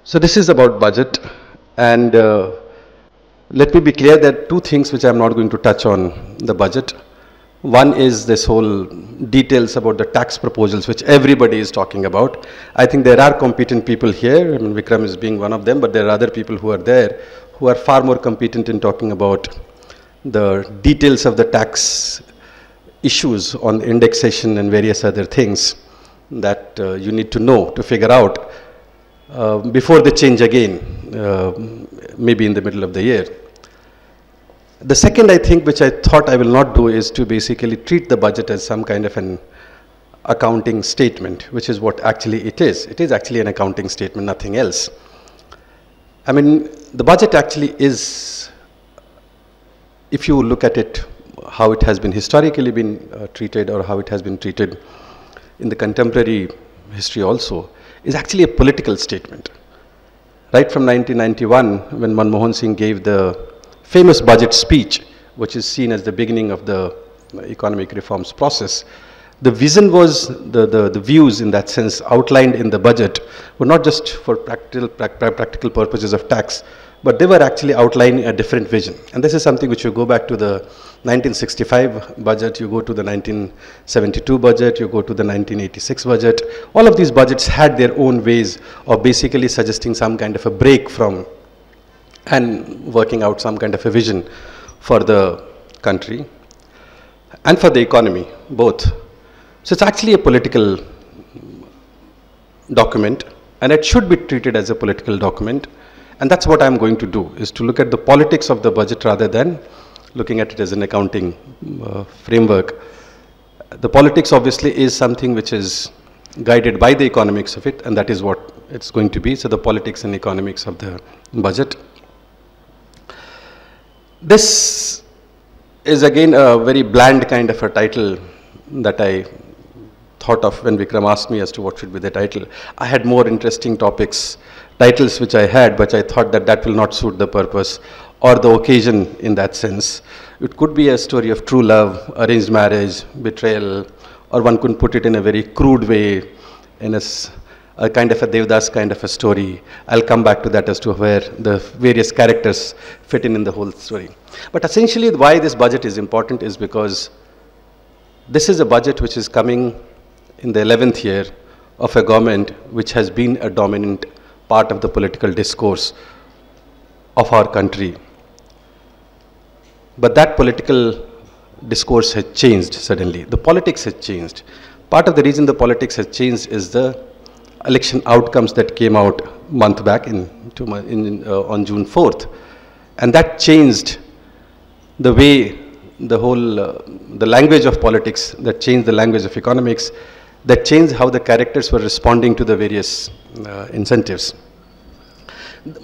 So this is about budget, and let me be clear that two things which I am not going to touch on the budget. One is this whole details about the tax proposals which everybody is talking about. I think there are competent people here, I mean, Vikram is being one of them, but there are other people who are there who are far more competent in talking about the details of the tax issues on indexation and various other things that you need to know to figure out before they change again, maybe in the middle of the year. The second, I think, which I thought I will not do, is to basically treat the budget as some kind of an accounting statement, which is what actually it is. It is actually an accounting statement, nothing else. I mean, the budget actually is, if you look at it, how it has been historically been treated, or how it has been treated in the contemporary history also, is actually a political statement. Right from 1991, when Manmohan Singh gave the famous budget speech, which is seen as the beginning of the economic reforms process, the vision was, the views in that sense outlined in the budget were not just for practical purposes of tax, but they were actually outlining a different vision. And this is something which you go back to the 1965 budget, you go to the 1972 budget, you go to the 1986 budget. All of these budgets had their own ways of basically suggesting some kind of a break from and working out some kind of a vision for the country and for the economy, both. So it's actually a political document, and it should be treated as a political document. And that's what I'm going to do, is to look at the politics of the budget rather than looking at it as an accounting framework. The politics obviously is something which is guided by the economics of it, and that is what it's going to be. So the politics and economics of the budget. This is again a very bland kind of a title that I thought of when Vikram asked me as to what should be the title. I had more interesting titles which I had, but I thought that that will not suit the purpose or the occasion in that sense. It could be a story of true love, arranged marriage, betrayal, or one could put it in a very crude way, in a kind of a Devdas kind of a story. I'll come back to that as to where the various characters fit in the whole story. But essentially why this budget is important is because this is a budget which is coming in the 11th year of a government which has been a dominant part of the political discourse of our country. But that political discourse has changed suddenly. The politics has changed. Part of the reason the politics has changed is the election outcomes that came out a month back on June 4th. And that changed the way the whole, the language of politics, that changed the language of economics, that changed how the characters were responding to the various incentives.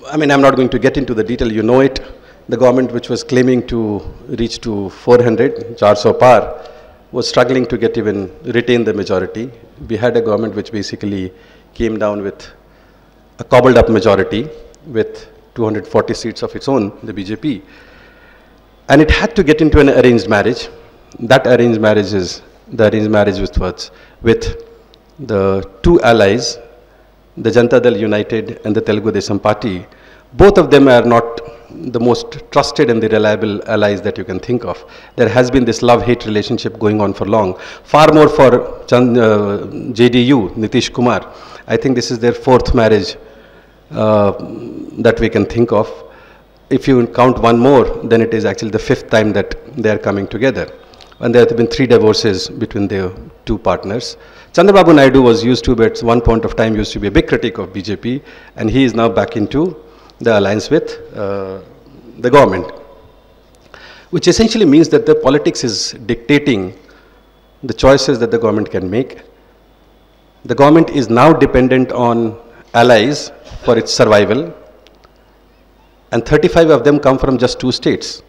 I mean, I'm not going to get into the detail, you know it. The government which was claiming to reach to 400, 400 par, was struggling to retain the majority. We had a government which basically came down with a cobbled up majority with 240 seats of its own, the BJP. And it had to get into an arranged marriage. That arranged marriage is the arranged marriage with the two allies, the Janata Dal United and the Telugu Desam Party. Both of them are not the most trusted and the reliable allies that you can think of. There has been this love-hate relationship going on for long. Far more for JDU, Nitish Kumar. I think this is their fourth marriage that we can think of. If you count one more, then it is actually the fifth time that they are coming together. And there have been 3 divorces between the two partners. Chandrababu Naidu was used to, but at one point of time used to be a big critic of BJP, and he is now back into the alliance with the government, which essentially means that the politics is dictating the choices that the government can make. The government is now dependent on allies for its survival, and 35 of them come from just 2 states.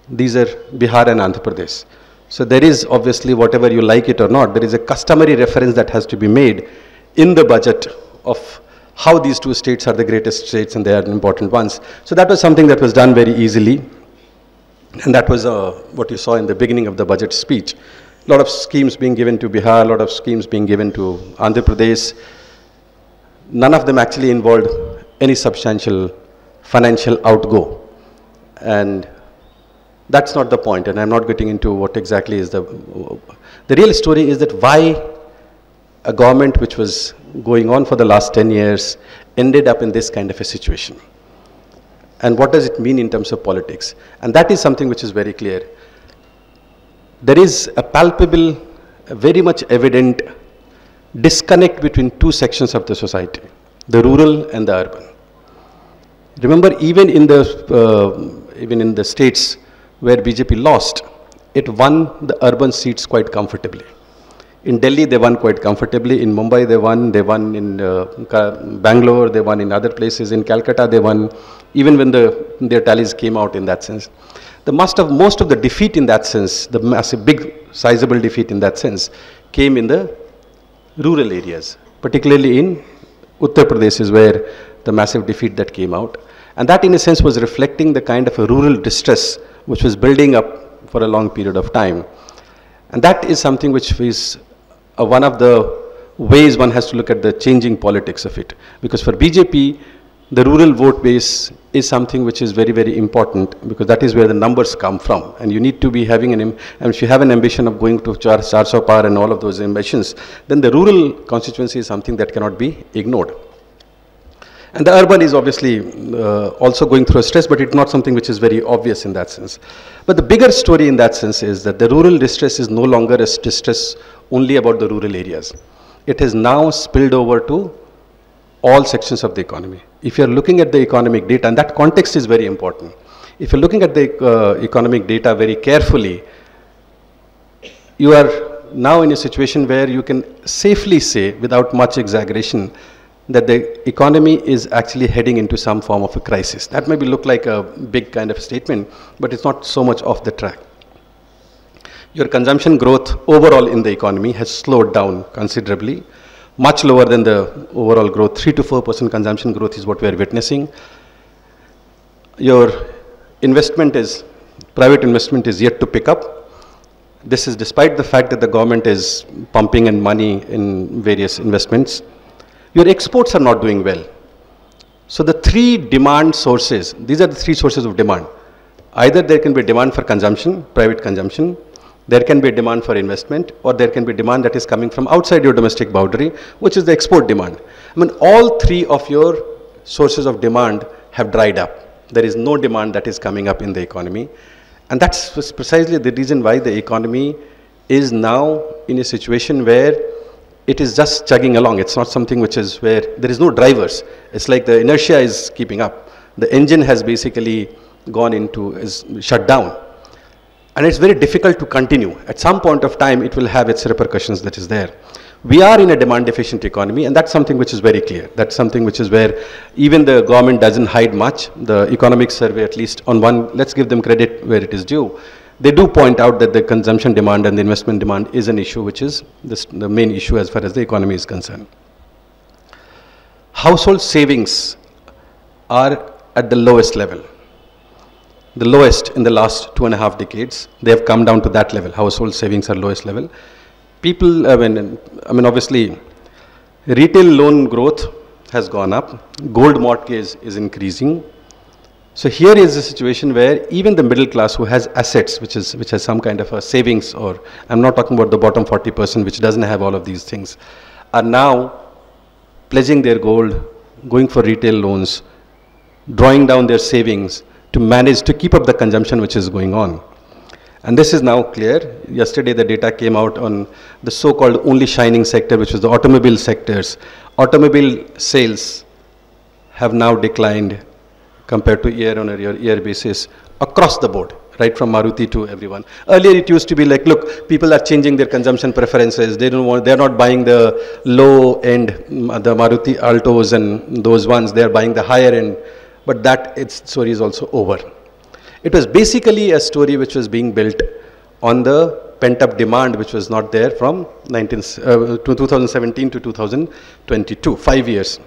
These are Bihar and Andhra Pradesh. So there is obviously, whatever you like it or not, there is a customary reference that has to be made in the budget of how these 2 states are the greatest states and they are important ones. So that was something that was done very easily. And that was what you saw in the beginning of the budget speech. A lot of schemes being given to Bihar, a lot of schemes being given to Andhra Pradesh. none of them actually involved any substantial financial outgo. And that's not the point, and I'm not getting into what exactly is the real story is that why a government which was going on for the last 10 years ended up in this kind of a situation. And what does it mean in terms of politics? And that is something which is very clear. There is a palpable, very much evident disconnect between two sections of the society, the rural and the urban. Remember, even in the states where BJP lost, it won the urban seats quite comfortably. In Delhi, they won quite comfortably. In Mumbai, they won in Bangalore, they won in other places. In Calcutta, they won, even when their tallies came out in that sense. Most of the defeat in that sense, the massive, big, sizable defeat in that sense, came in the rural areas, particularly in Uttar Pradesh is where the massive defeat that came out. And that in a sense was reflecting the kind of a rural distress which was building up for a long period of time. And that is something which is one of the ways one has to look at the changing politics of it. Because for BJP, the rural vote base is something which is very, very important, because that is where the numbers come from. And you need to be having and if you have an ambition of going to 400 par and all of those ambitions, then the rural constituency is something that cannot be ignored. And the urban is obviously also going through a stress, but it's not something which is very obvious in that sense. But the bigger story in that sense is that the rural distress is no longer a distress only about the rural areas. It has now spilled over to all sections of the economy. If you're looking at the economic data, and that context is very important. If you're looking at the economic data very carefully, you are now in a situation where you can safely say, without much exaggeration, that the economy is actually heading into some form of a crisis. That may look like a big kind of statement, but it's not so much off the track. Your consumption growth overall in the economy has slowed down considerably, much lower than the overall growth. 3 to 4% consumption growth is what we are witnessing. Your private investment is yet to pick up. This is despite the fact that the government is pumping in money in various investments. Your exports are not doing well. So the three demand sources, these are the three sources of demand. Either there can be demand for consumption, private consumption, there can be a demand for investment, or there can be demand that is coming from outside your domestic boundary, which is the export demand. I mean, all three of your sources of demand have dried up. There is no demand that is coming up in the economy. And that's precisely the reason why the economy is now in a situation where it is just chugging along. It's not something which is where there is no drivers. It's like the inertia is keeping up. The engine has basically is shut down. And it's very difficult to continue. At some point of time, it will have its repercussions that is there. We are in a demand deficient economy, and that's something which is very clear. That's something which is where even the government doesn't hide much. The economic survey, at least on one, let's give them credit where it is due. They do point out that the consumption demand and the investment demand is an issue, which is the main issue as far as the economy is concerned. Household savings are at the lowest level. The lowest in the last 2.5 decades. They have come down to that level. Household savings are lowest level. People, I mean, obviously, retail loan growth has gone up. Gold mortgage is increasing. So here is a situation where even the middle class who has assets, which has some kind of a savings, or I'm not talking about the bottom 40% which doesn't have all of these things, are now pledging their gold, going for retail loans, drawing down their savings to keep up the consumption which is going on. And this is now clear. Yesterday the data came out on the so-called only shining sector, which was the automobile sectors. Automobile sales have now declined compared to year-on-year basis across the board, right from Maruti to everyone. Earlier it used to be like, look, people are changing their consumption preferences. They're not buying the low-end, the Maruti Altos and those ones. They're buying the higher-end. But that story is also over. It was basically a story which was being built on the pent-up demand which was not there from 2017 to 2022, 5 years.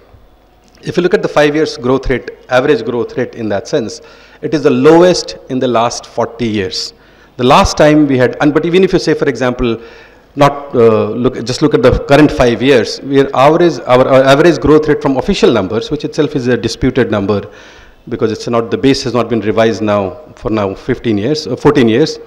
If you look at the 5 years growth rate, average growth rate in that sense, it is the lowest in the last 40 years. The last time we had, but even if you say, for example, not just look at the current 5 years, our average growth rate from official numbers, which itself is a disputed number, because it's not, the base has not been revised now for 15 years, 14 years.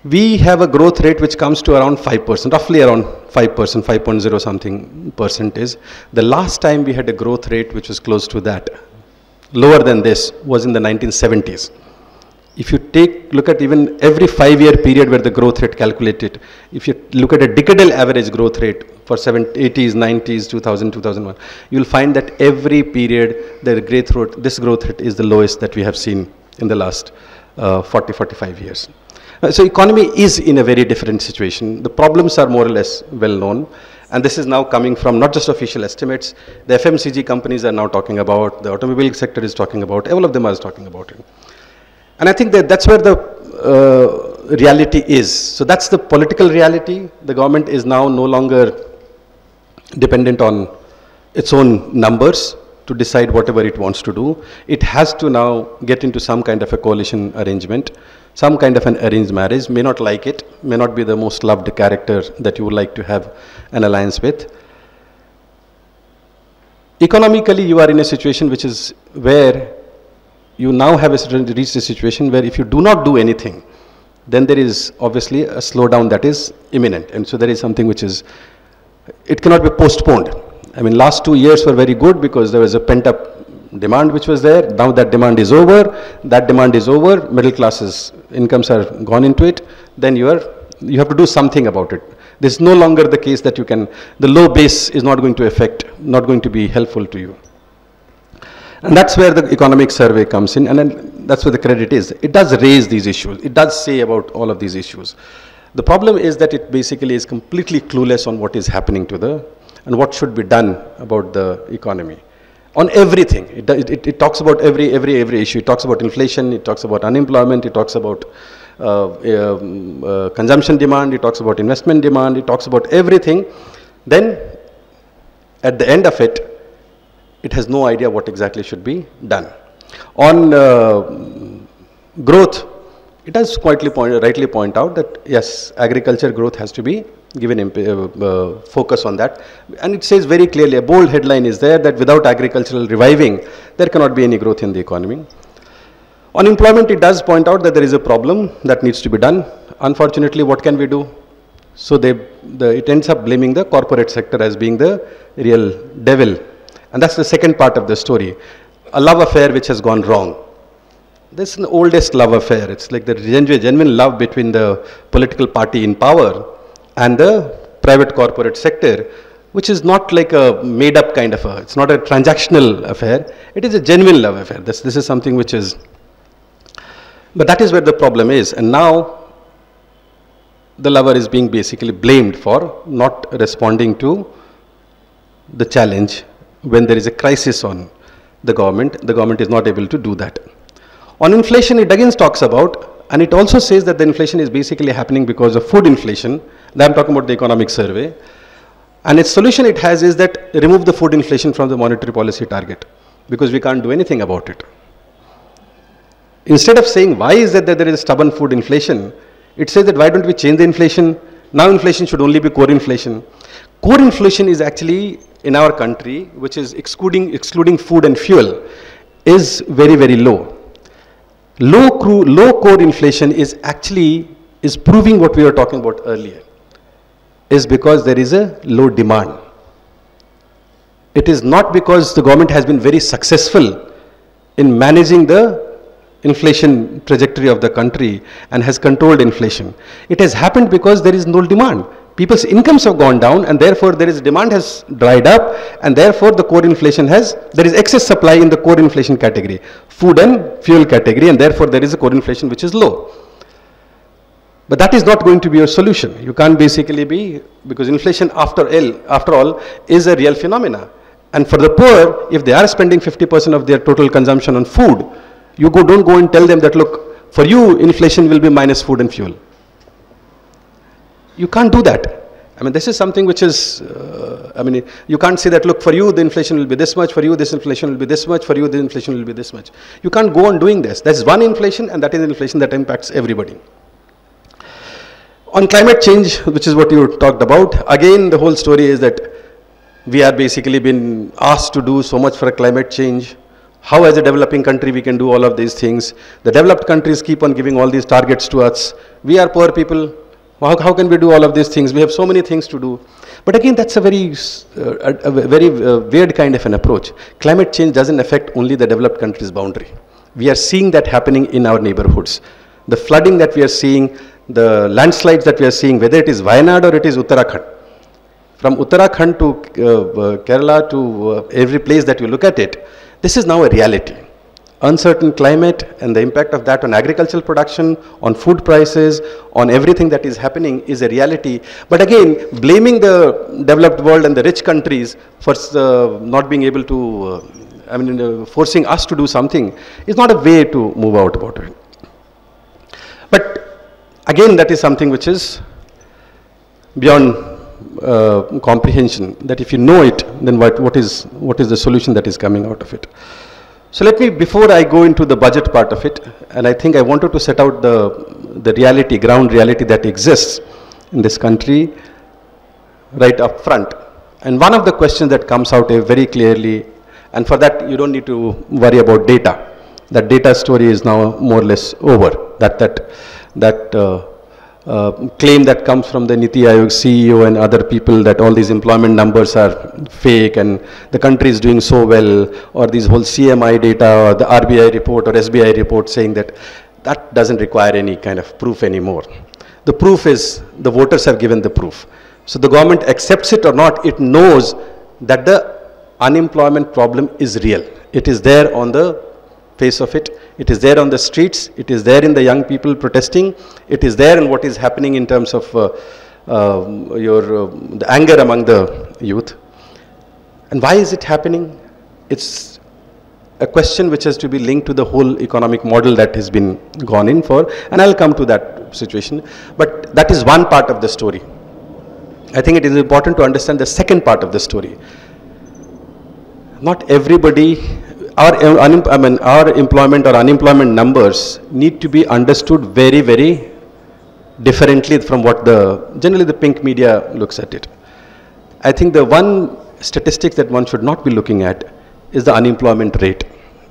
We have a growth rate which comes to around 5%, roughly around 5%, 5.0 something percent is. The last time we had a growth rate which was close to that, lower than this, was in the 1970s. If you look at even every 5-year period where the growth rate calculated, if you look at a decadal average growth rate for 80s, 90s, 2000, 2001, you'll find that every period this growth rate is the lowest that we have seen in the last 40, 45 years. So economy is in a very different situation. The problems are more or less well known. And this is now coming from not just official estimates. The FMCG companies are now talking about, the automobile sector is talking about, all of them are talking about it. And I think that that's where the reality is. So that's the political reality. The government is now no longer dependent on its own numbers to decide whatever it wants to do. It has to now get into some kind of a coalition arrangement, some kind of an arranged marriage. May not like it, may not be the most loved character that you would like to have an alliance with. Economically, you are in a situation which is where you now have reached a situation where if you do not do anything, then there is obviously a slowdown that is imminent. And so there is something which is, it cannot be postponed. I mean, last 2 years were very good because there was a pent-up demand which was there. Now that demand is over, middle classes incomes are gone into it, then you have to do something about it. This is no longer the case that the low base is not going to be helpful to you. And that's where the economic survey comes in, and then that's where the credit is. It does raise these issues. It does say about all of these issues. The problem is that it basically is completely clueless on what is happening and what should be done about the economy. On everything. It talks about every issue. It talks about inflation, it talks about unemployment, it talks about consumption demand, it talks about investment demand, it talks about everything. Then, at the end of it, it has no idea what exactly should be done. On growth, it does rightly point out that yes, agriculture growth has to be given focus on that. And it says very clearly, a bold headline is there, that without agricultural reviving, there cannot be any growth in the economy. On employment, it does point out that there is a problem that needs to be done. Unfortunately, what can we do? So it ends up blaming the corporate sector as being the real devil. And that's the second part of the story. A love affair which has gone wrong. This is the oldest love affair. It's like the genuine love between the political party in power and the private corporate sector, which is not like a made-up kind of it's not a transactional affair. It is a genuine love affair. This is something which is, but that is where the problem is. And now the lover is being basically blamed for not responding to the challenge. When there is a crisis on the government is not able to do that. On inflation, it again talks about, and it also says that the inflation is basically happening because of food inflation. Now I'm talking about the economic survey. And its solution it has is that remove the food inflation from the monetary policy target, because we can't do anything about it. Instead of saying why is that there is stubborn food inflation, it says that why don't we change the inflation? Now inflation should only be core inflation. Core inflation is actually, in our country, which is excluding food and fuel, is very, very low. Low core inflation is proving what we were talking about earlier, is because there is a low demand. It is not because the government has been very successful in managing the inflation trajectory of the country and has controlled inflation. It has happened because there is no demand. People's incomes have gone down, and therefore demand has dried up, and therefore the core inflation there is excess supply in the core inflation category, food and fuel category, and therefore there is a core inflation which is low. But that is not going to be your solution. You can't basically because inflation after all is a real phenomena. And for the poor, if they are spending 50% of their total consumption on food, don't go and tell them that, look, for you inflation will be minus food and fuel. You can't do that. I mean, this is something which is, you can't say that, look, for you the inflation will be this much, for you this inflation will be this much, for you the inflation will be this much. You can't go on doing this. That's one inflation, and that is inflation that impacts everybody. On climate change, which is what you talked about, again the whole story is that we are basically been asked to do so much for climate change. How as a developing country we can do all of these things. The developed countries keep on giving all these targets to us. We are poor people. How can we do all of these things? We have so many things to do. But again, that's a very weird kind of an approach. Climate change doesn't affect only the developed countries' boundary. We are seeing that happening in our neighborhoods. The flooding that we are seeing, the landslides that we are seeing, whether it is Wayanad or it is Uttarakhand. From Uttarakhand to Kerala to every place that you look at it, this is now a reality. Uncertain climate and the impact of that on agricultural production, on food prices, on everything that is happening is a reality. But again, blaming the developed world and the rich countries for not being able to, forcing us to do something is not a way to move out about it. But again, that is something which is beyond comprehension, that if you know it, then what is the solution that is coming out of it. So let me, before I go into the budget part of it, and I think I wanted to set out the reality, ground reality that exists in this country right up front. And one of the questions that comes out very clearly, and for that you don't need to worry about data. That data story is now more or less over. That claim that comes from the Niti Aayog CEO and other people that all these employment numbers are fake and the country is doing so well, or these whole CMI data or the RBI report or SBI report saying that doesn't require any kind of proof anymore. The proof is the voters have given the proof. So the government accepts it or not, it knows that the unemployment problem is real. It is there on the face of it. It is there on the streets. It is there in the young people protesting. It is there in what is happening in terms of the anger among the youth. And why is it happening? It's a question which has to be linked to the whole economic model that has been gone in for, and I'll come to that situation. But that is one part of the story. I think it is important to understand the second part of the story. Not everybody, our employment or unemployment numbers need to be understood very, very differently from what generally the pink media looks at it. I think the one statistics that one should not be looking at is the unemployment rate.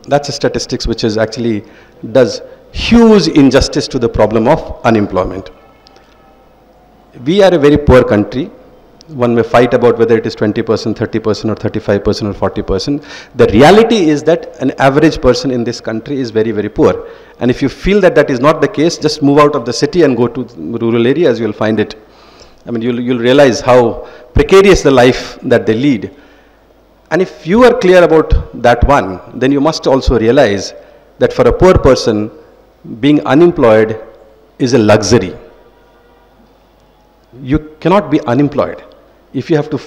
That's a statistics which is actually does huge injustice to the problem of unemployment. We are a very poor country. One may fight about whether it is 20%, 30% or 35% or 40%. The reality is that an average person in this country is very, very poor. And if you feel that that is not the case, just move out of the city and go to rural areas, you'll find it. I mean, you'll realize how precarious the life that they lead. And if you are clear about that one, then you must also realize that for a poor person, being unemployed is a luxury. You cannot be unemployed. If you have to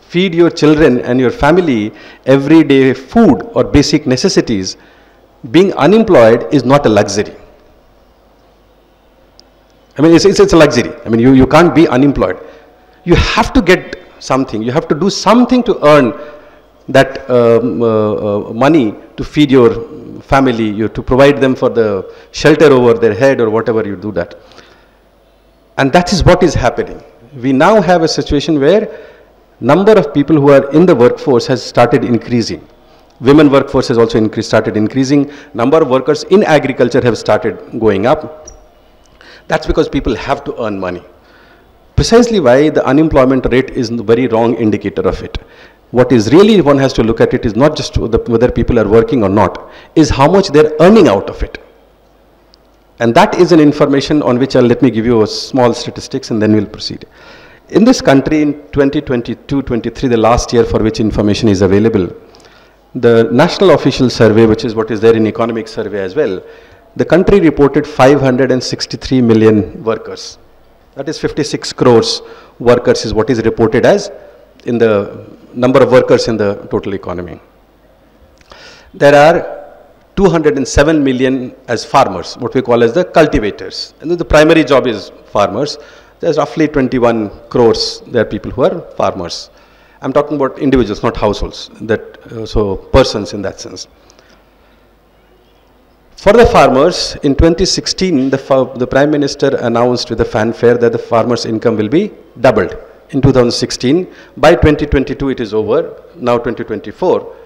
feed your children and your family everyday food or basic necessities, being unemployed is not a luxury. I mean, it's a luxury. I mean, you can't be unemployed. You have to get something. You have to do something to earn that money to feed your family, to provide them for the shelter over their head or whatever you do that. And that is what is happening. We now have a situation where number of people who are in the workforce has started increasing. Women workforce has also started increasing. Number of workers in agriculture have started going up. That's because people have to earn money. Precisely why the unemployment rate is a very wrong indicator of it. What is really one has to look at it is not just whether people are working or not, is how much they're earning out of it. And that is an information on which let me give you a small statistics and then we'll proceed. In this country in 2022-23, the last year for which information is available, the National Official Survey, which is what is there in economic survey as well, the country reported 563 million workers. That is 56 crores workers is what is reported as in the number of workers in the total economy. There are 207 million as farmers, what we call as the cultivators. And the primary job is farmers. There's roughly 21 crores, there are people who are farmers. I'm talking about individuals, not households, so persons in that sense. For the farmers, in 2016, the Prime Minister announced with a fanfare that the farmers' income will be doubled in 2016. By 2022, it is over, now 2024.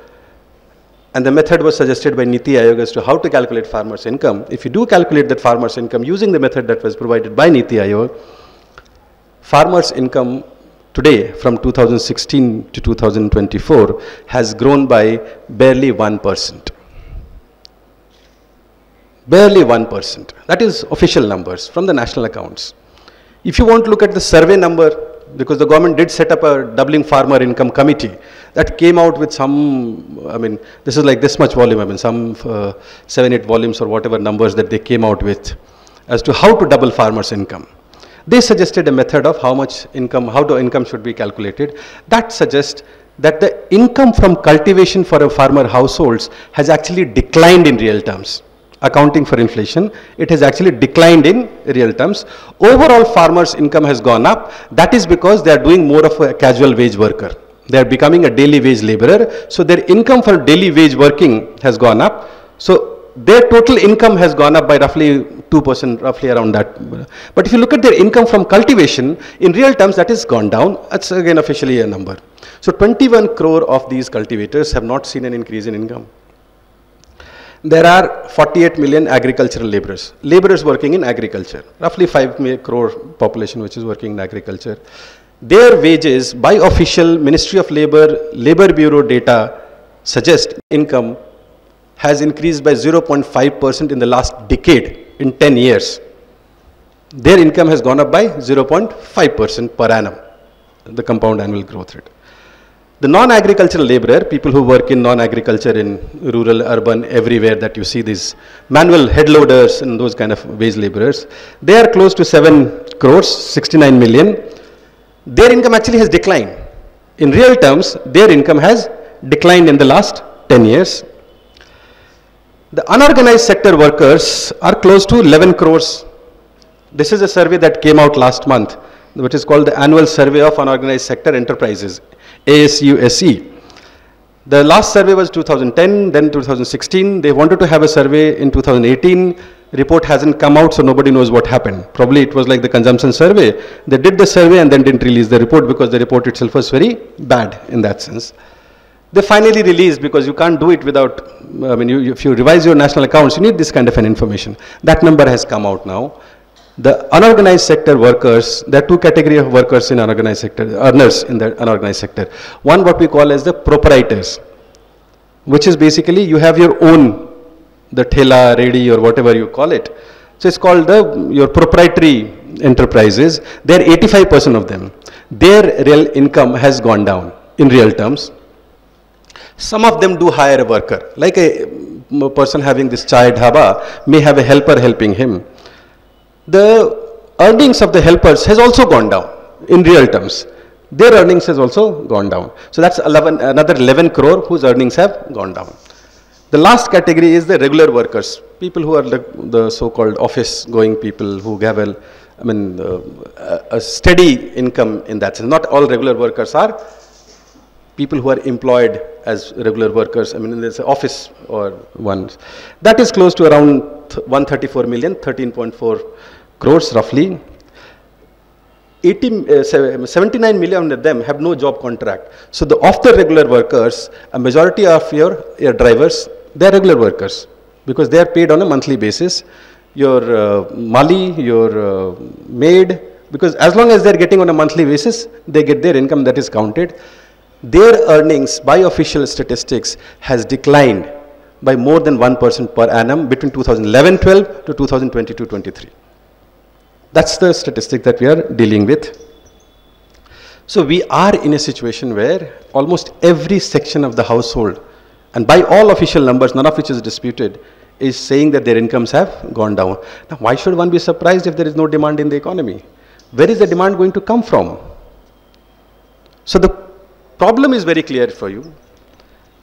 And the method was suggested by Niti Aayog as to how to calculate farmers' income. If you do calculate that farmers' income using the method that was provided by Niti Aayog, farmers' income today from 2016 to 2024 has grown by barely 1%. Barely 1%. That is official numbers from the national accounts. If you want to look at the survey number, because the government did set up a doubling farmer income committee that came out with some, I mean, this is like this much volume, I mean, some 7-8 volumes or whatever numbers that they came out with as to how to double farmers' income. They suggested a method of how much income, how the income should be calculated. That suggests that the income from cultivation for a farmer households has actually declined in real terms. Accounting for inflation, it has actually declined in real terms. Overall farmers' income has gone up. That is because they are doing more of a casual wage worker. They are becoming a daily wage laborer. So their income for daily wage working has gone up. So their total income has gone up by roughly 2%, roughly around that. But if you look at their income from cultivation, in real terms that has gone down. That's again officially a number. So 21 crore of these cultivators have not seen an increase in income. There are 48 million agricultural laborers working in agriculture, roughly 5 crore population which is working in agriculture. Their wages by official Ministry of Labor Bureau data suggest income has increased by 0.5% in the last decade, in 10 years. Their income has gone up by 0.5% per annum, the compound annual growth rate. The non-agricultural laborer, people who work in non-agriculture in rural, urban, everywhere that you see these manual head loaders and those kind of wage laborers, they are close to 7 crores, 69 million. Their income actually has declined. In real terms, their income has declined in the last 10 years. The unorganized sector workers are close to 11 crores. This is a survey that came out last month, which is called the Annual Survey of Unorganized Sector Enterprises, ASUSE. The last survey was 2010, then 2016. They wanted to have a survey in 2018. Report hasn't come out, so nobody knows what happened. Probably it was like the consumption survey. They did the survey and then didn't release the report because the report itself was very bad in that sense. They finally released, because you can't do it without, I mean, if you revise your national accounts, you need this kind of an information. That number has come out now. The unorganized sector workers, there are two categories of workers in unorganized sector, earners in the unorganized sector. One, what we call as the proprietors, which is basically you have your own, the thela, ready or whatever you call it. So it's called your proprietary enterprises. There are 85% of them. Their real income has gone down in real terms. Some of them do hire a worker, like a person having this chai dhaba may have a helper helping him. The earnings of the helpers has also gone down in real terms. Their earnings has also gone down. So that's another 11 crore whose earnings have gone down. The last category is the regular workers, people who are the so-called office-going people who have a steady income in that sense. Not all regular workers are people who are employed as regular workers. I mean, there's an office or ones. That is close to around 134 million, 13.4 crores roughly. 79 million of them have no job contract. So of the regular workers, a majority of your drivers, they are regular workers because they are paid on a monthly basis. Your mali, your maid, because as long as they are getting on a monthly basis, they get their income that is counted. Their earnings by official statistics has declined by more than 1% per annum between 2011-12 to 2022-23. That's the statistic that we are dealing with. So we are in a situation where almost every section of the household, and by all official numbers, none of which is disputed, is saying that their incomes have gone down. Now, why should one be surprised if there is no demand in the economy? Where is the demand going to come from? So the problem is very clear for you.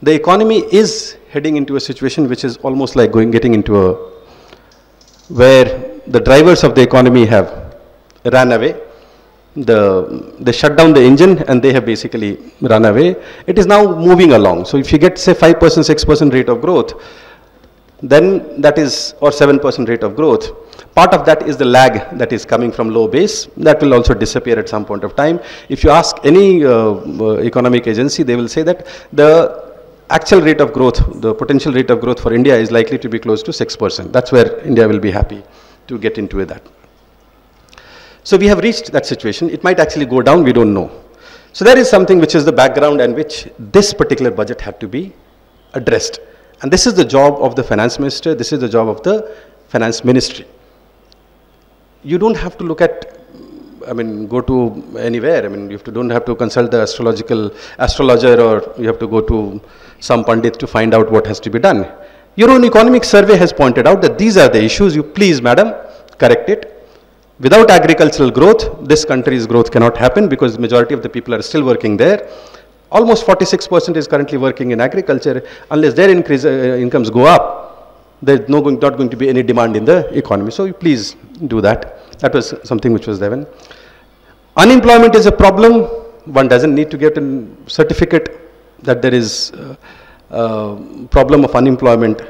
The economy is heading into a situation which is almost like getting into a, where the drivers of the economy have ran away. They shut down the engine and they have basically run away. It is now moving along. So if you get say 5%, 6% rate of growth, then that is, or 7% rate of growth. Part of that is the lag that is coming from low base. That will also disappear at some point of time. If you ask any economic agency, they will say that the actual rate of growth, the potential rate of growth for India is likely to be close to 6%. That's where India will be happy to get into that. So we have reached that situation. It might actually go down, we don't know. So there is something which is the background and which this particular budget had to be addressed. And this is the job of the finance minister, this is the job of the finance ministry. You don't have to look at, go to anywhere. You don't have to consult the astrologer, or you have to go to some pandit to find out what has to be done. Your own economic survey has pointed out that these are the issues. You please, madam, correct it. Without agricultural growth, this country's growth cannot happen because the majority of the people are still working there. Almost 46% is currently working in agriculture. Unless their incomes go up, there's not going to be any demand in the economy. So you please do that. That was something which was there. Unemployment is a problem. One doesn't need to get a certificate that there is a problem of unemployment.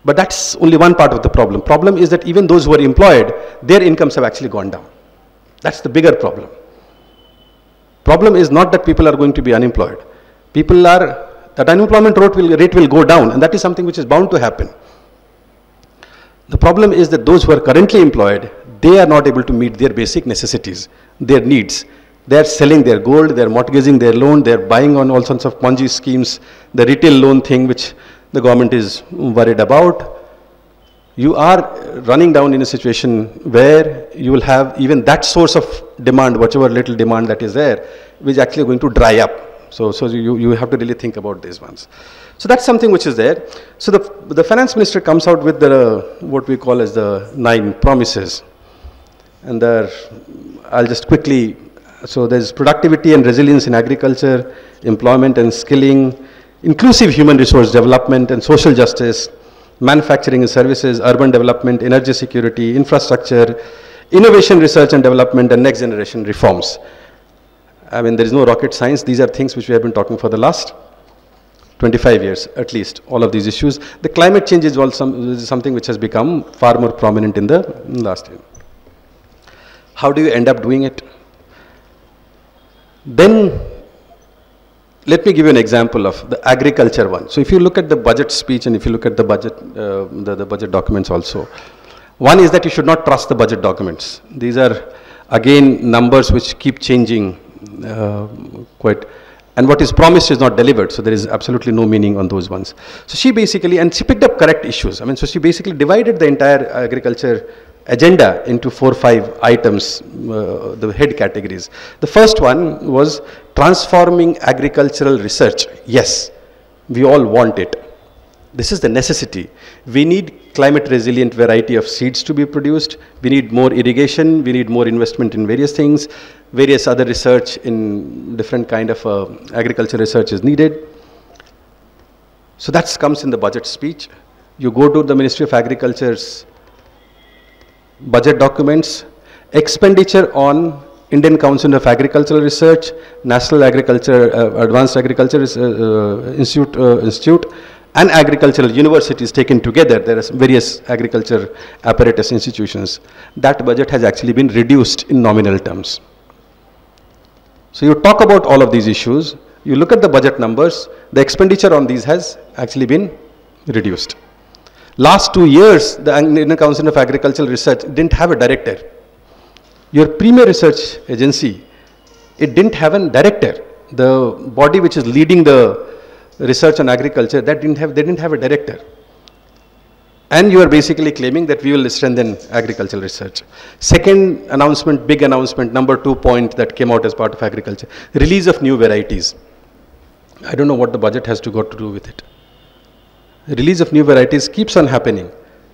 But that's only one part of the problem. Problem is that even those who are employed, their incomes have actually gone down. That's the bigger problem. Problem is not that people are going to be unemployed. That unemployment rate will go down, and that is something which is bound to happen. The problem is that those who are currently employed, they are not able to meet their basic necessities, their needs. They are selling their gold, they are mortgaging their loan, they are buying on all sorts of Ponzi schemes, the retail loan thing which the government is worried about. You are running down in a situation where you will have even that source of demand, whatever little demand that is there, which is actually going to dry up. So you have to really think about these ones. So that's something which is there. So the finance minister comes out with what we call as the 9 promises. And I'll just quickly, so there's productivity and resilience in agriculture, employment and skilling, inclusive human resource development and social justice, manufacturing and services, urban development, energy security, infrastructure, innovation, research and development, and next generation reforms. There is no rocket science. These are things which we have been talking for the last 25 years, at least, all of these issues. The climate change is also something which has become far more prominent in the last year. How do you end up doing it? Then, let me give you an example of the agriculture one. So if you look at the budget speech and if you look at the budget, the budget documents also, one is that you should not trust the budget documents. These are again numbers which keep changing and what is promised is not delivered. So there is absolutely no meaning on those ones. So she picked up correct issues. So she basically divided the entire agriculture agenda into 4 or 5 items, the head categories. The first one was transforming agricultural research. Yes, we all want it. This is the necessity. We need climate resilient variety of seeds to be produced. We need more irrigation. We need more investment in various things. Various other research in different kind of agriculture research is needed. So that comes in the budget speech. You go to the Ministry of Agriculture's budget documents, expenditure on Indian Council of Agricultural Research, National Advanced Agriculture Institute, and agricultural universities taken together. There are various agriculture apparatus institutions. That budget has actually been reduced in nominal terms. So you talk about all of these issues, you look at the budget numbers, the expenditure on these has actually been reduced. Last 2 years, the Indian Council of Agricultural Research didn't have a director. Your premier research agency, it didn't have a director. The body which is leading the research on agriculture, they didn't have a director. And you are basically claiming that we will strengthen agricultural research. Second announcement, big announcement, number 2 point that came out as part of agriculture, release of new varieties. I don't know what the budget has got to do with it. The release of new varieties keeps on happening.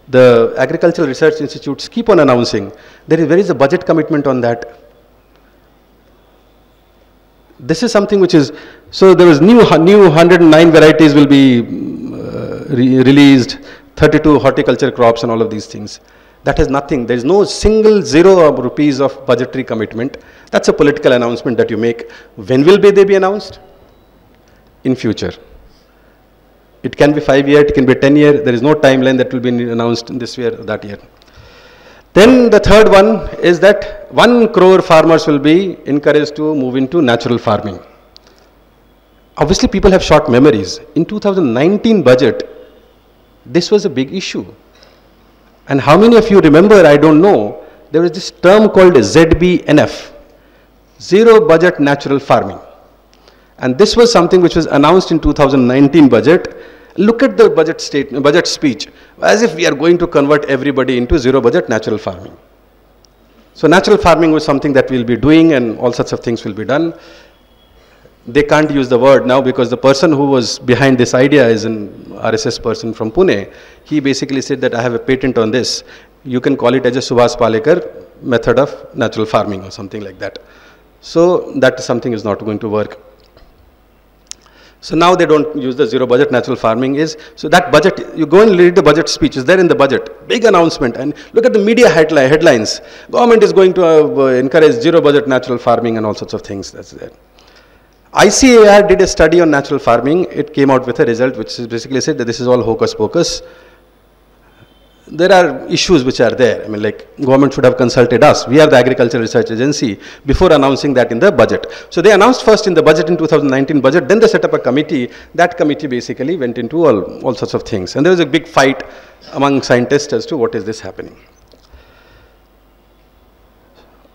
The agricultural research institutes keep on announcing. Where is a budget commitment on that? This is something which is, so there is new 109 varieties will be released, 32 horticulture crops and all of these things. That has nothing. There is no single 0 rupees of budgetary commitment. That's a political announcement that you make. When will they be announced? In future. It can be 5 year, it can be 10 year. There is no timeline that will be announced in this year or that year. Then the third one is that 1 crore farmers will be encouraged to move into natural farming. Obviously, people have short memories. In 2019 budget, this was a big issue. And how many of you remember, I don't know, there was this term called ZBNF, Zero Budget Natural Farming. And this was something which was announced in 2019 budget. Look at the budget speech, as if we are going to convert everybody into zero budget natural farming. So natural farming was something that we'll be doing and all sorts of things will be done. They can't use the word now because the person who was behind this idea is an RSS person from Pune. He basically said that I have a patent on this. You can call it as a Subhas Palekar method of natural farming or something like that. So that is something is not going to work. So now they don't use the zero budget natural farming is, so that budget, you go and read the budget speech, is there in the budget, big announcement, and look at the media headlines. Government is going to encourage zero budget natural farming and all sorts of things, that's there. ICAR did a study on natural farming. It came out with a result which basically said that this is all hocus pocus. There are issues which are there. I mean, like, government should have consulted us. We are the Agricultural Research Agency before announcing that in the budget. So they announced first in the budget in 2019 budget, then they set up a committee. That committee basically went into all sorts of things. And there was a big fight among scientists as to what is this happening.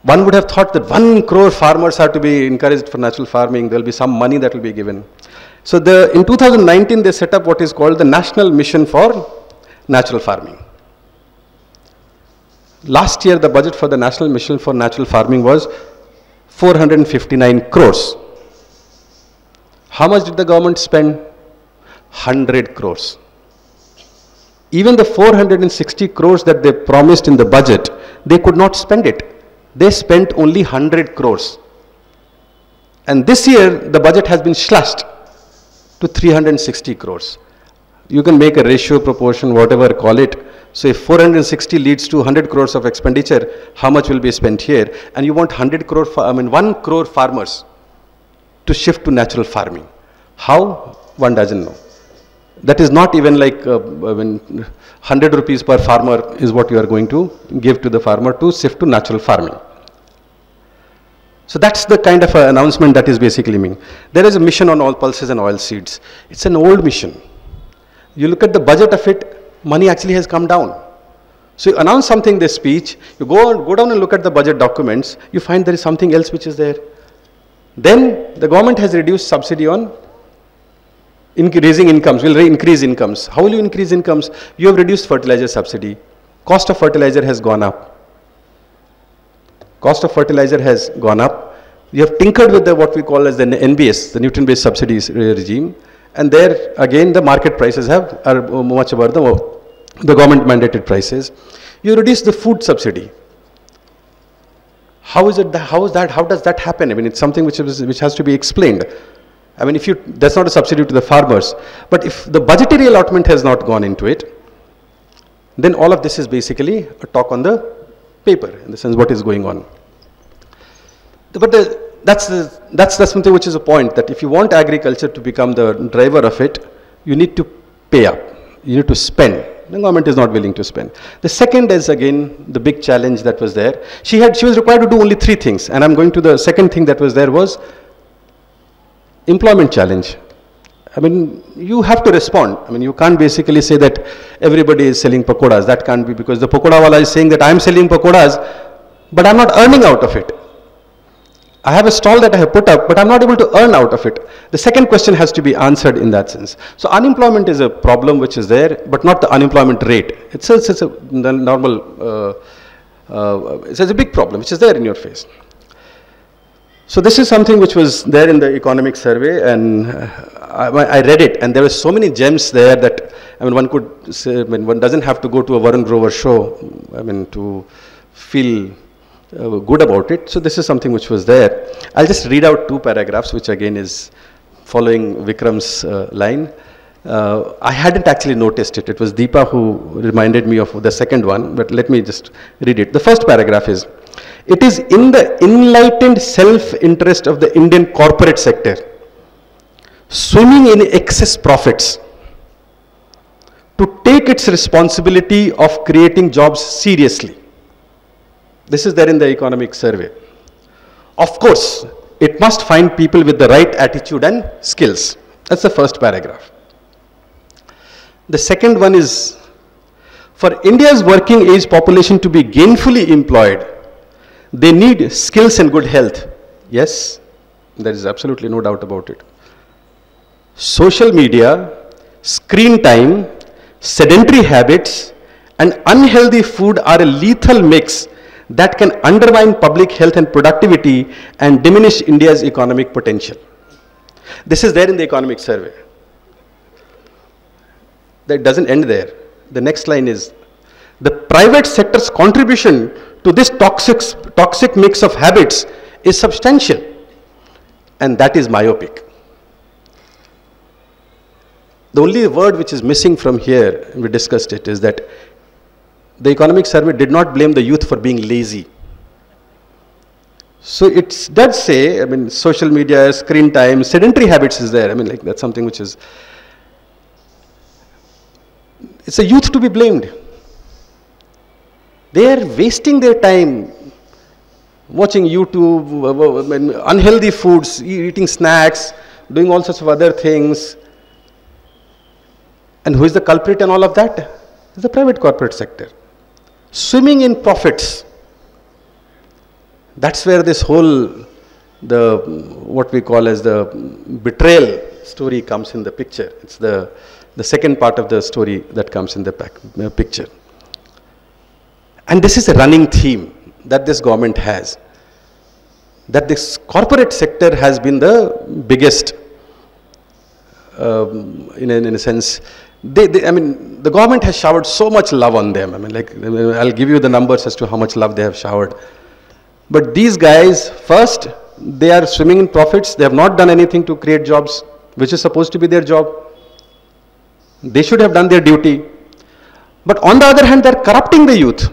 One would have thought that 1 crore farmers are to be encouraged for natural farming. There will be some money that will be given. So in 2019 they set up what is called the National Mission for Natural Farming. Last year, the budget for the National Mission for Natural Farming was 459 crores. How much did the government spend? 100 crores. Even the 460 crores that they promised in the budget, they could not spend it. They spent only 100 crores. And this year, the budget has been slashed to 360 crores. You can make a ratio, proportion, whatever, call it. So if 460 leads to 100 crores of expenditure, how much will be spent here? And you want 1 crore farmers to shift to natural farming. How? One doesn't know. That is not even like 100 rupees per farmer is what you are going to give to the farmer to shift to natural farming. So that's the kind of announcement that is basically mean. There is a mission on all pulses and oil seeds. It's an old mission. You look at the budget of it, money actually has come down. So you announce something in this speech, you go down and look at the budget documents, you find there is something else which is there. Then the government has reduced subsidy on increasing incomes, will increase incomes. How will you increase incomes? You have reduced fertilizer subsidy. Cost of fertilizer has gone up. Cost of fertilizer has gone up. You have tinkered with what we call as the NBS, the nutrient-based subsidies regime. And there again the market prices are much above the government mandated prices. You reduce the food subsidy. How does that happen? I mean, it's something which has to be explained. I mean, that's not a subsidy to the farmers, but if the budgetary allotment has not gone into it, then all of this is basically a talk on the paper, in the sense what is going on. But that's something which is a point, that if you want agriculture to become the driver of it, you need to pay up, you need to spend. The government is not willing to spend. The second is again the big challenge that was there. She was required to do only 3 things, and I'm going to the second thing that was there was employment challenge. I mean, you have to respond. I mean, you can't basically say that everybody is selling pakoras. That can't be, because the pakoda wala is saying that I'm selling pakoras, but I'm not earning out of it. I have a stall that I have put up, but I'm not able to earn out of it. The second question has to be answered in that sense. So unemployment is a problem which is there, but not the unemployment rate. It's a normal, it's a big problem which is there in your face. So this is something which was there in the economic survey, and I read it, and there were so many gems there that, I mean, one could say, I mean, one doesn't have to go to a Varun Grover show, I mean, to feel good about it. So this is something which was there. I'll just read out 2 paragraphs, which again is following Vikram's line. I hadn't actually noticed it. It was Deepa who reminded me of the second one, but let me just read it. The first paragraph is, "It is in the enlightened self-interest of the Indian corporate sector, swimming in excess profits, to take its responsibility of creating jobs seriously. This is there in the economic survey. Of course, it must find people with the right attitude and skills. That's the first paragraph. The second one is, for India's working age population to be gainfully employed, they need skills and good health. Yes, there is absolutely no doubt about it. Social media, screen time, sedentary habits, and unhealthy food are a lethal mix that can undermine public health and productivity and diminish India's economic potential. This is there in the economic survey. That doesn't end there. The next line is, the private sector's contribution to this toxic mix of habits is substantial, and that is myopic. The only word which is missing from here, and we discussed it, is that the economic survey did not blame the youth for being lazy. So it does say, I mean, social media, screen time, sedentary habits is there. I mean, like, that's something which is, it's a youth to be blamed. They are wasting their time watching YouTube, unhealthy foods, eating snacks, doing all sorts of other things. And who is the culprit in all of that? It's the private corporate sector. Swimming in profits. That's where this whole, what we call as the betrayal story comes in the picture. It's the second part of the story that comes in the picture. And this is a running theme that this government has. That this corporate sector has been the biggest, in a sense. I mean, the government has showered so much love on them. I mean, like, I'll give you the numbers as to how much love they have showered. But these guys, first, they are swimming in profits. They have not done anything to create jobs, which is supposed to be their job. They should have done their duty. But on the other hand, they're corrupting the youth.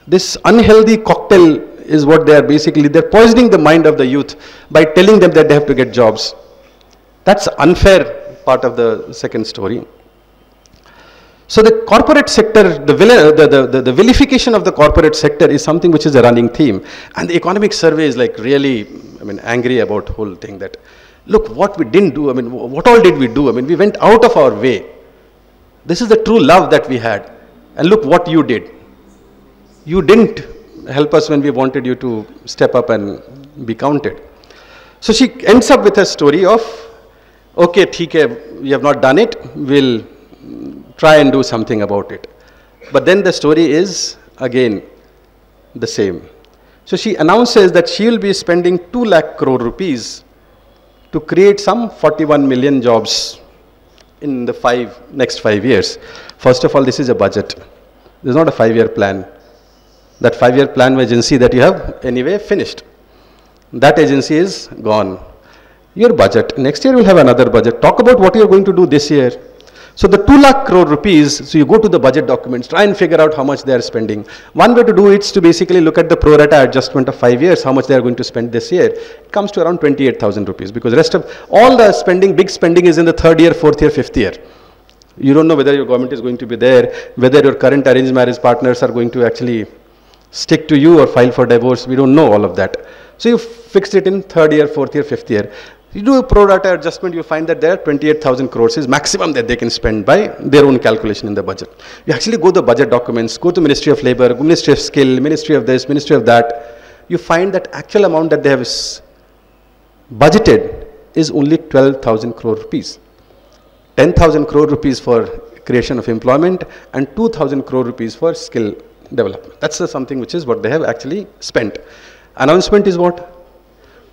This unhealthy cocktail is what they are basically, they're poisoning the mind of the youth by telling them that they have to get jobs. That's unfair part of the second story. So the corporate sector, the vilification of the corporate sector is something which is a running theme. And the economic survey is like really, I mean, angry about the whole thing that, look, what we didn't do, I mean, what all did we do? I mean, we went out of our way. This is the true love that we had. And look what you did. You didn't help us when we wanted you to step up and be counted. So she ends up with a story of, okay, theek hai, we have not done it, we'll try and do something about it. But then the story is again the same. So she announces that she will be spending 2 lakh crore rupees to create some 41 million jobs in the next 5 years. First of all, this is a budget. This is not a 5-year plan. That 5-year plan agency that you have anyway finished. That agency is gone. Your budget, next year we'll have another budget. Talk about what you're going to do this year. So the 2 lakh crore rupees, so you go to the budget documents, try and figure out how much they are spending. One way to do it is to basically look at the pro rata adjustment of 5 years, how much they are going to spend this year. It comes to around 28,000 rupees because the rest of all the spending, big spending is in the 3rd year, 4th year, 5th year. You don't know whether your government is going to be there, whether your current arranged marriage partners are going to actually stick to you or file for divorce. We don't know all of that. So you fixed it in 3rd year, 4th year, 5th year. You do a pro rata adjustment, you find that there are 28,000 crores is maximum that they can spend by their own calculation in the budget. You actually go to the budget documents, go to Ministry of Labor, Ministry of Skill, Ministry of this, Ministry of that. You find that actual amount that they have budgeted is only 12,000 crore rupees. 10,000 crore rupees for creation of employment and 2,000 crore rupees for skill development. That's something which is what they have actually spent. Announcement is what?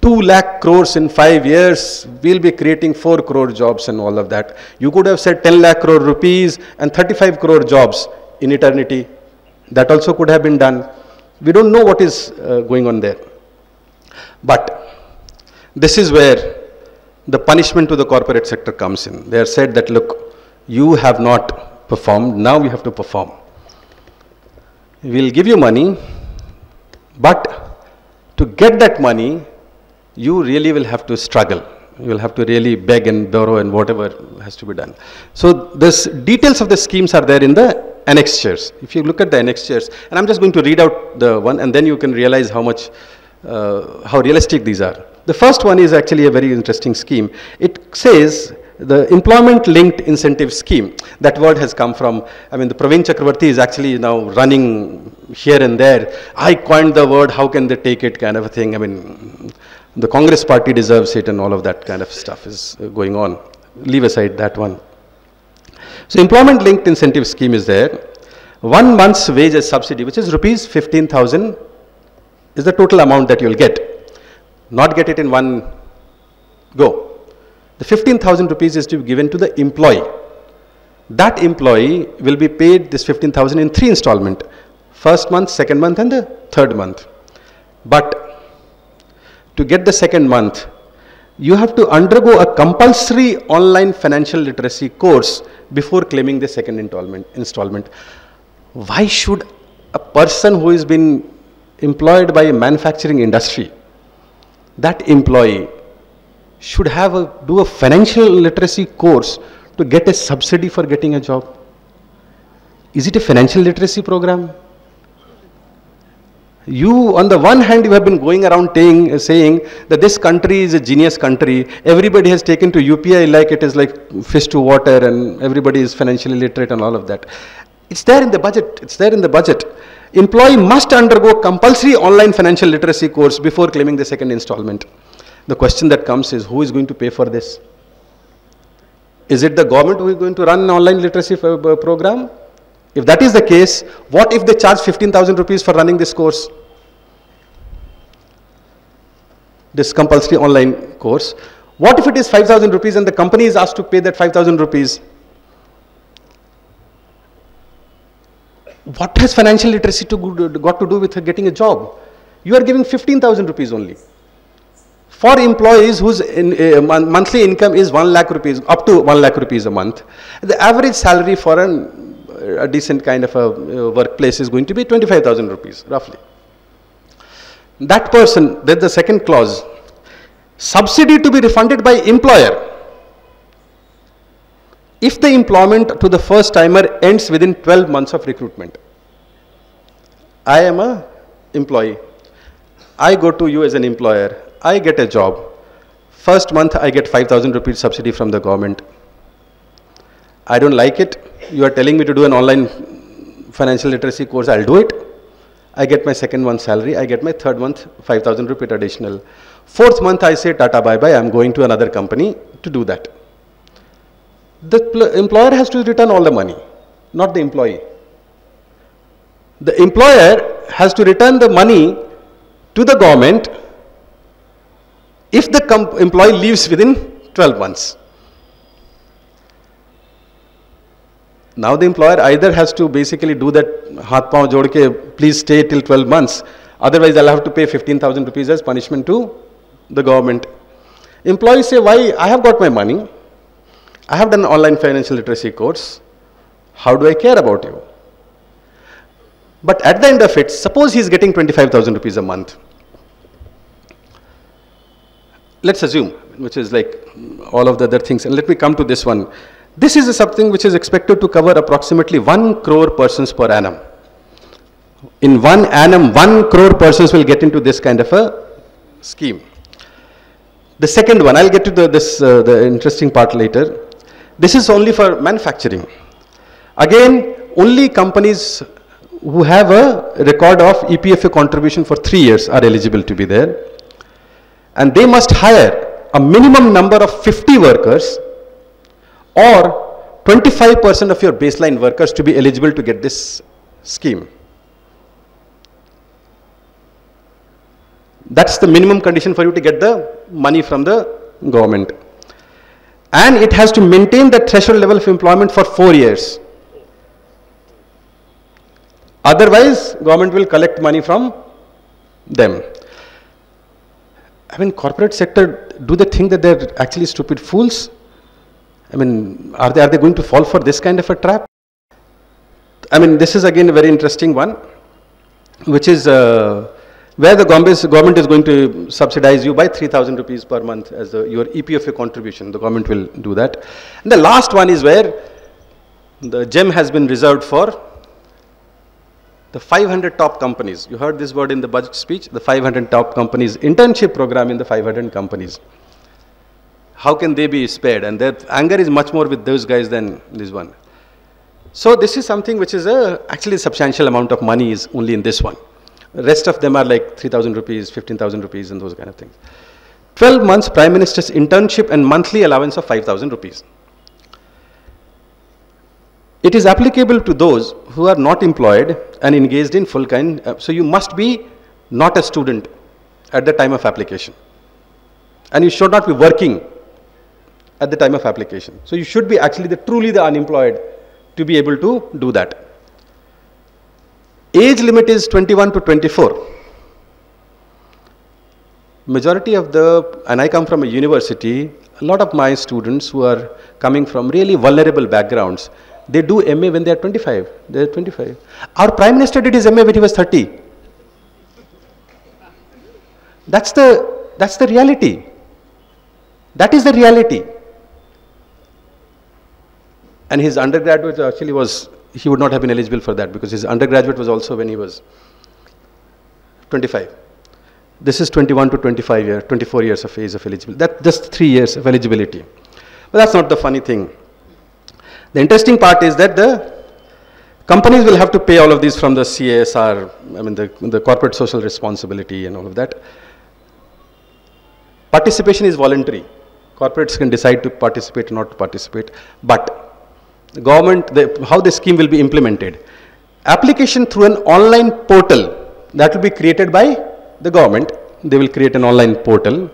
2 lakh crores in 5 years, we'll be creating 4 crore jobs and all of that. You could have said 10 lakh crore rupees and 35 crore jobs in eternity. That also could have been done. We don't know what is going on there. But this is where the punishment to the corporate sector comes in. They are said that, look, you have not performed, now we have to perform. We'll give you money, but to get that money, you really will have to struggle. You will have to really beg and borrow and whatever has to be done. So this details of the schemes are there in the annexures. If you look at the annexures, and I'm just going to read out the one, and then you can realize how much, how realistic these are. The first one is actually a very interesting scheme. It says the employment linked incentive scheme. That word has come from, I mean, the Praveen Chakravarti is actually now running here and there. I coined the word, how can they take it, kind of a thing. I mean, the Congress party deserves it and all of that kind of stuff is going on. Leave aside that one. So employment linked incentive scheme is there. 1 month's wage as subsidy, which is rupees 15,000 is the total amount that you'll get. Not get it in one go. The 15,000 rupees is to be given to the employee. That employee will be paid this 15,000 in 3 installments. First month, second month and the third month. But to get the second month, you have to undergo a compulsory online financial literacy course before claiming the second installment. Why should a person who has been employed by a manufacturing industry, that employee should have do a financial literacy course to get a subsidy for getting a job? Is it a financial literacy program? You, on the one hand, you have been going around saying that this country is a genius country. Everybody has taken to UPI like it is like fish to water, and everybody is financially literate and all of that. It's there in the budget. It's there in the budget. Employee must undergo compulsory online financial literacy course before claiming the second installment. The question that comes is, who is going to pay for this? Is it the government who is going to run an online literacy program? If that is the case, what if they charge 15,000 rupees for running this course? This compulsory online course. What if it is 5,000 rupees and the company is asked to pay that 5,000 rupees? What has financial literacy got to do with getting a job? You are giving 15,000 rupees only. For employees whose monthly income is 1 lakh rupees, up to 1 lakh rupees a month, the average salary for a decent kind of a workplace is going to be 25,000 rupees, roughly. That person, that's the second clause, subsidy to be refunded by employer if the employment to the first timer ends within 12 months of recruitment. I am an employee. I go to you as an employer. I get a job. First month I get 5,000 rupees subsidy from the government. I don't like it. You are telling me to do an online financial literacy course, I'll do it. I get my second month salary, I get my third month 5,000 rupees additional. Fourth month I say tata bye bye, I'm going to another company to do that. The employer has to return all the money, not the employee. The employer has to return the money to the government if the employee leaves within 12 months. Now the employer either has to basically do that haath pav jod ke, please stay till 12 months, otherwise I'll have to pay 15,000 rupees as punishment to the government. Employees say, why? I have got my money, I have done an online financial literacy course, how do I care about you? But at the end of it, suppose he is getting 25,000 rupees a month. Let's assume, which is like all of the other things, and let me come to this one. This is something which is expected to cover approximately 1 crore persons per annum. In 1 annum, 1 crore persons will get into this kind of a scheme. The second one, I'll get to the interesting part later. This is only for manufacturing. Again, only companies who have a record of EPFA contribution for 3 years are eligible to be there. And they must hire a minimum number of 50 workers or 25% of your baseline workers to be eligible to get this scheme. That's the minimum condition for you to get the money from the government. And it has to maintain that threshold level of employment for 4 years. Otherwise, government will collect money from them. I mean, corporate sector, do they think that they're actually stupid fools? I mean, are they going to fall for this kind of a trap? I mean, this is again a very interesting one, which is where the government is going to subsidize you by 3,000 rupees per month as your EPFA contribution. The government will do that. And the last one is where the gem has been reserved for the 500 top companies. You heard this word in the budget speech, the 500 top companies, internship program in the 500 companies. How can they be spared? And their anger is much more with those guys than this one. So this is something which is actually a substantial amount of money is only in this one. The rest of them are like 3,000 rupees, 15,000 rupees and those kind of things. 12 months Prime Minister's internship and monthly allowance of 5,000 rupees. It is applicable to those who are not employed and engaged in full kind. So you must be not a student at the time of application. And you should not be working at the time of application. So you should be actually truly the unemployed to be able to do that. Age limit is 21 to 24. Majority of and I come from a university, a lot of my students who are coming from really vulnerable backgrounds, they do MA when they are 25. They are 25. Our Prime Minister did his MA when he was 30. That's the reality. That is the reality. And his undergraduate actually he would not have been eligible for that because his undergraduate was also when he was 25. This is 21 to 24 years of age of eligibility. That's just 3 years of eligibility. But that's not the funny thing. The interesting part is that the companies will have to pay all of these from the CSR, I mean the corporate social responsibility and all of that. Participation is voluntary. Corporates can decide to participate or not to participate. But the government, how the scheme will be implemented. Application through an online portal that will be created by the government. They will create an online portal.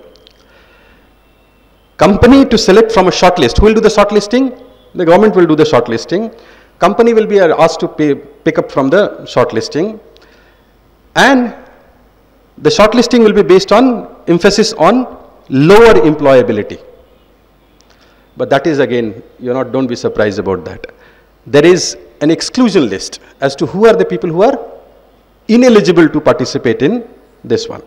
Company to select from a shortlist. Who will do the shortlisting? The government will do the shortlisting. Company will be asked to pick up from the shortlisting. And the shortlisting will be based on emphasis on lower employability. But that is again, don't be surprised about that. There is an exclusion list as to who are the people who are ineligible to participate in this one.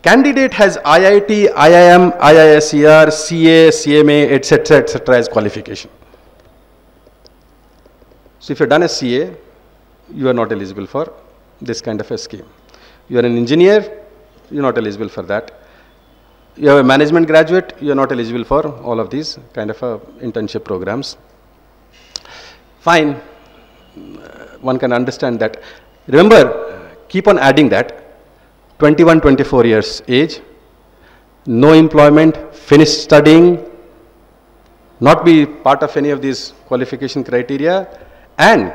Candidate has IIT, IIM, IISER, CA, CMA, etc., as qualification. So if you're done a CA, you are not eligible for this kind of a scheme. You are an engineer, you're not eligible for that. You have a management graduate, you're not eligible for all of these kind of internship programs. Fine, one can understand that. Remember, keep on adding that. 21, 24 years age, no employment, finished studying, not be part of any of these qualification criteria, and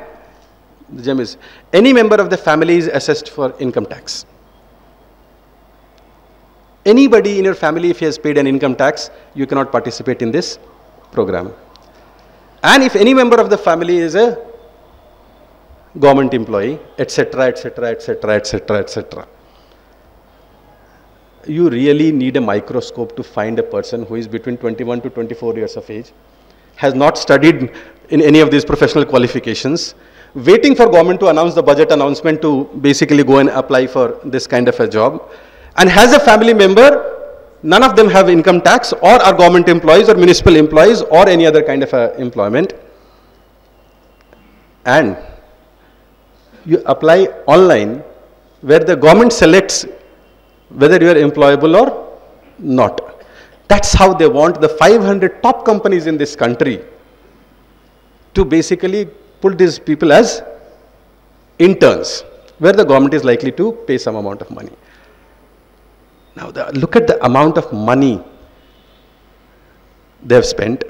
the gem is, any member of the family is assessed for income tax. Anybody in your family, if he has paid an income tax, you cannot participate in this program. And if any member of the family is a government employee, etc., etc., etc., etc., etc., you really need a microscope to find a person who is between 21 to 24 years of age, has not studied in any of these professional qualifications, waiting for government to announce the budget announcement to basically go and apply for this kind of a job, and has a family member, none of them have income tax or are government employees or municipal employees or any other kind of employment, and you apply online where the government selects whether you are employable or not. That's how they want the 500 top companies in this country to basically put these people as interns, where the government is likely to pay some amount of money. Now, look at the amount of money they have spent,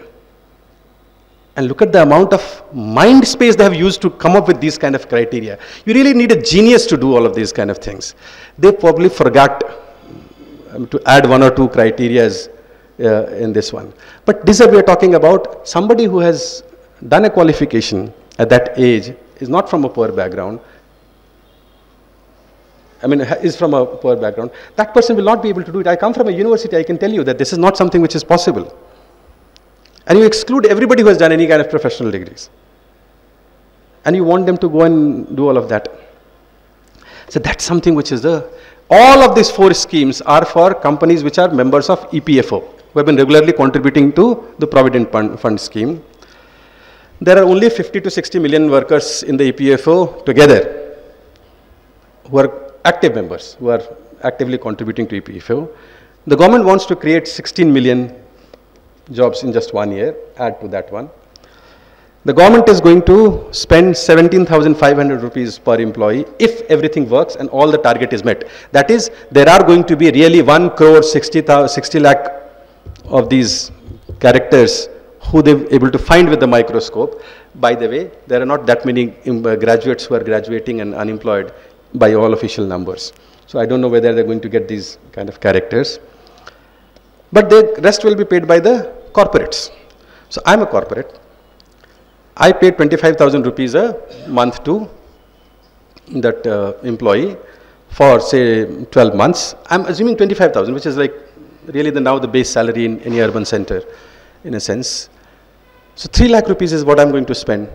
and look at the amount of mind space they have used to come up with these kind of criteria. You really need a genius to do all of these kind of things. They probably forgot to add 1 or 2 criteria in this one. But we are talking about somebody who has done a qualification at that age, is not from a poor background, is from a poor background. That person will not be able to do it. I come from a university, I can tell you that this is not something which is possible. And you exclude everybody who has done any kind of professional degrees. And you want them to go and do all of that. So that's something which is All of these 4 schemes are for companies which are members of EPFO, who have been regularly contributing to the Provident Fund scheme. There are only 50 to 60 million workers in the EPFO together who are active members, who are actively contributing to EPFO. The government wants to create 16 million jobs in just 1 year, add to that one. The government is going to spend 17,500 rupees per employee if everything works and all the target is met. That is, there are going to be really 1 crore 60 lakh of these characters who they were able to find with the microscope. By the way, there are not that many graduates who are graduating and unemployed by all official numbers. So I don't know whether they're going to get these kind of characters. But the rest will be paid by the corporates. So I'm a corporate. I paid 25,000 rupees a month to that employee for say 12 months. I'm assuming 25,000, which is like really now the base salary in any urban center in a sense. So 3 lakh rupees is what I'm going to spend.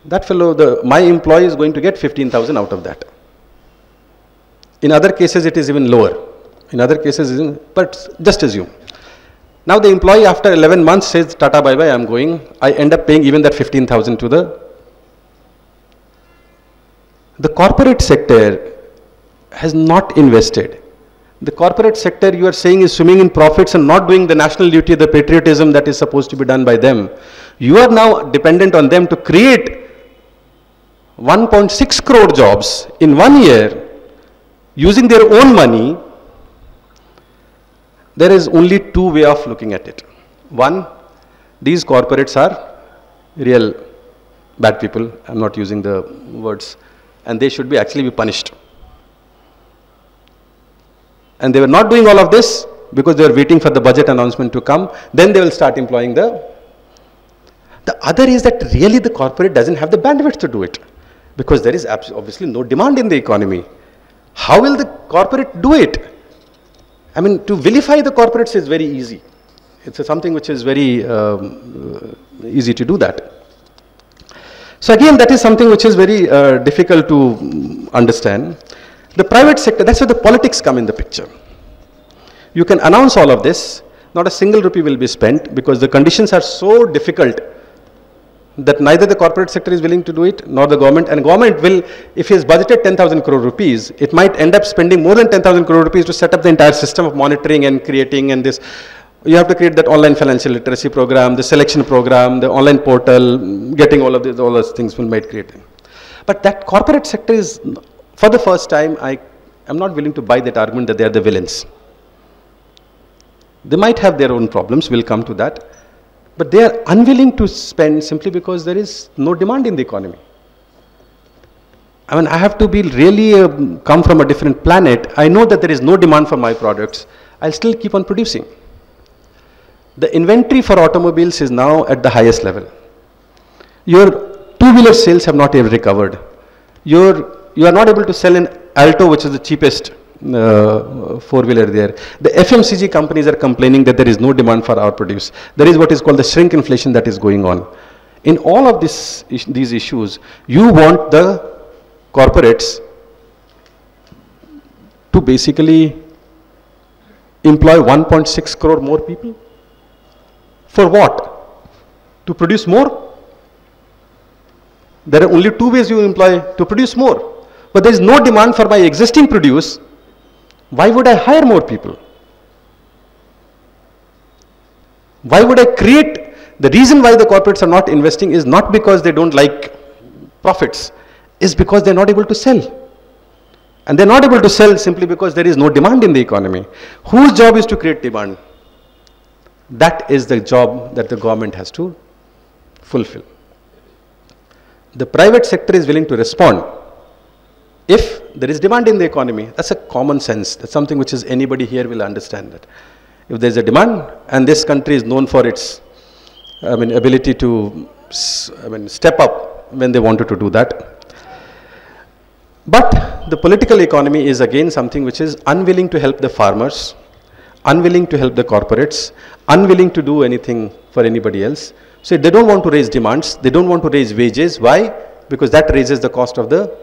That fellow, my employee is going to get 15,000 out of that. In other cases it is even lower. In other cases, but just assume. Now the employee after 11 months says, Tata bye bye, I'm going. I end up paying even that 15,000 to the corporate sector has not invested. The corporate sector, you are saying, is swimming in profits and not doing the national duty, the patriotism that is supposed to be done by them. You are now dependent on them to create 1.6 crore jobs in 1 year using their own money. There is only 2 ways of looking at it. One, these corporates are real bad people. I'm not using the words. And they should actually be punished. And they were not doing all of this because they were waiting for the budget announcement to come. Then they will start employing the other is that really the corporate doesn't have the bandwidth to do it. Because there is obviously no demand in the economy. How will the corporate do it? I mean, to vilify the corporates is very easy. It's something which is very easy to do that. So again, that is something which is very difficult to understand. The private sector, that's where the politics come in the picture. You can announce all of this, not a single rupee will be spent because the conditions are so difficult that neither the corporate sector is willing to do it, nor the government. And government will, if he has budgeted 10,000 crore rupees, it might end up spending more than 10,000 crore rupees to set up the entire system of monitoring and creating and this. You have to create that online financial literacy program, the selection program, the online portal, getting all those things will might create. But that corporate sector is, for the first time, I am not willing to buy that argument that they are the villains. They might have their own problems, we'll come to that. But they are unwilling to spend simply because there is no demand in the economy. I mean, I have to be really come from a different planet. I know that there is no demand for my products. I'll still keep on producing. The inventory for automobiles is now at the highest level. Your two-wheeler sales have not yet recovered. You are not able to sell an Alto, which is the cheapest four-wheeler there. The FMCG companies are complaining that there is no demand for our produce. There is what is called the shrink inflation that is going on. In all of these issues, you want the corporates to basically employ 1.6 crore more people. For what? To produce more? There are only 2 ways you employ to produce more. But there is no demand for my existing produce. Why would I hire more people? Why would I create? The reason why the corporates are not investing is not because they don't like profits, is because they're not able to sell. And they're not able to sell simply because there is no demand in the economy. Whose job is to create demand? That is the job that the government has to fulfill. The private sector is willing to respond if there is demand in the economy. That's a common sense. That's something which is anybody here will understand that. If there's a demand, and this country is known for its ability to step up when they wanted to do that. But the political economy is again something which is unwilling to help the farmers, unwilling to help the corporates, unwilling to do anything for anybody else. So they don't want to raise demands, they don't want to raise wages. Why? Because that raises the cost of the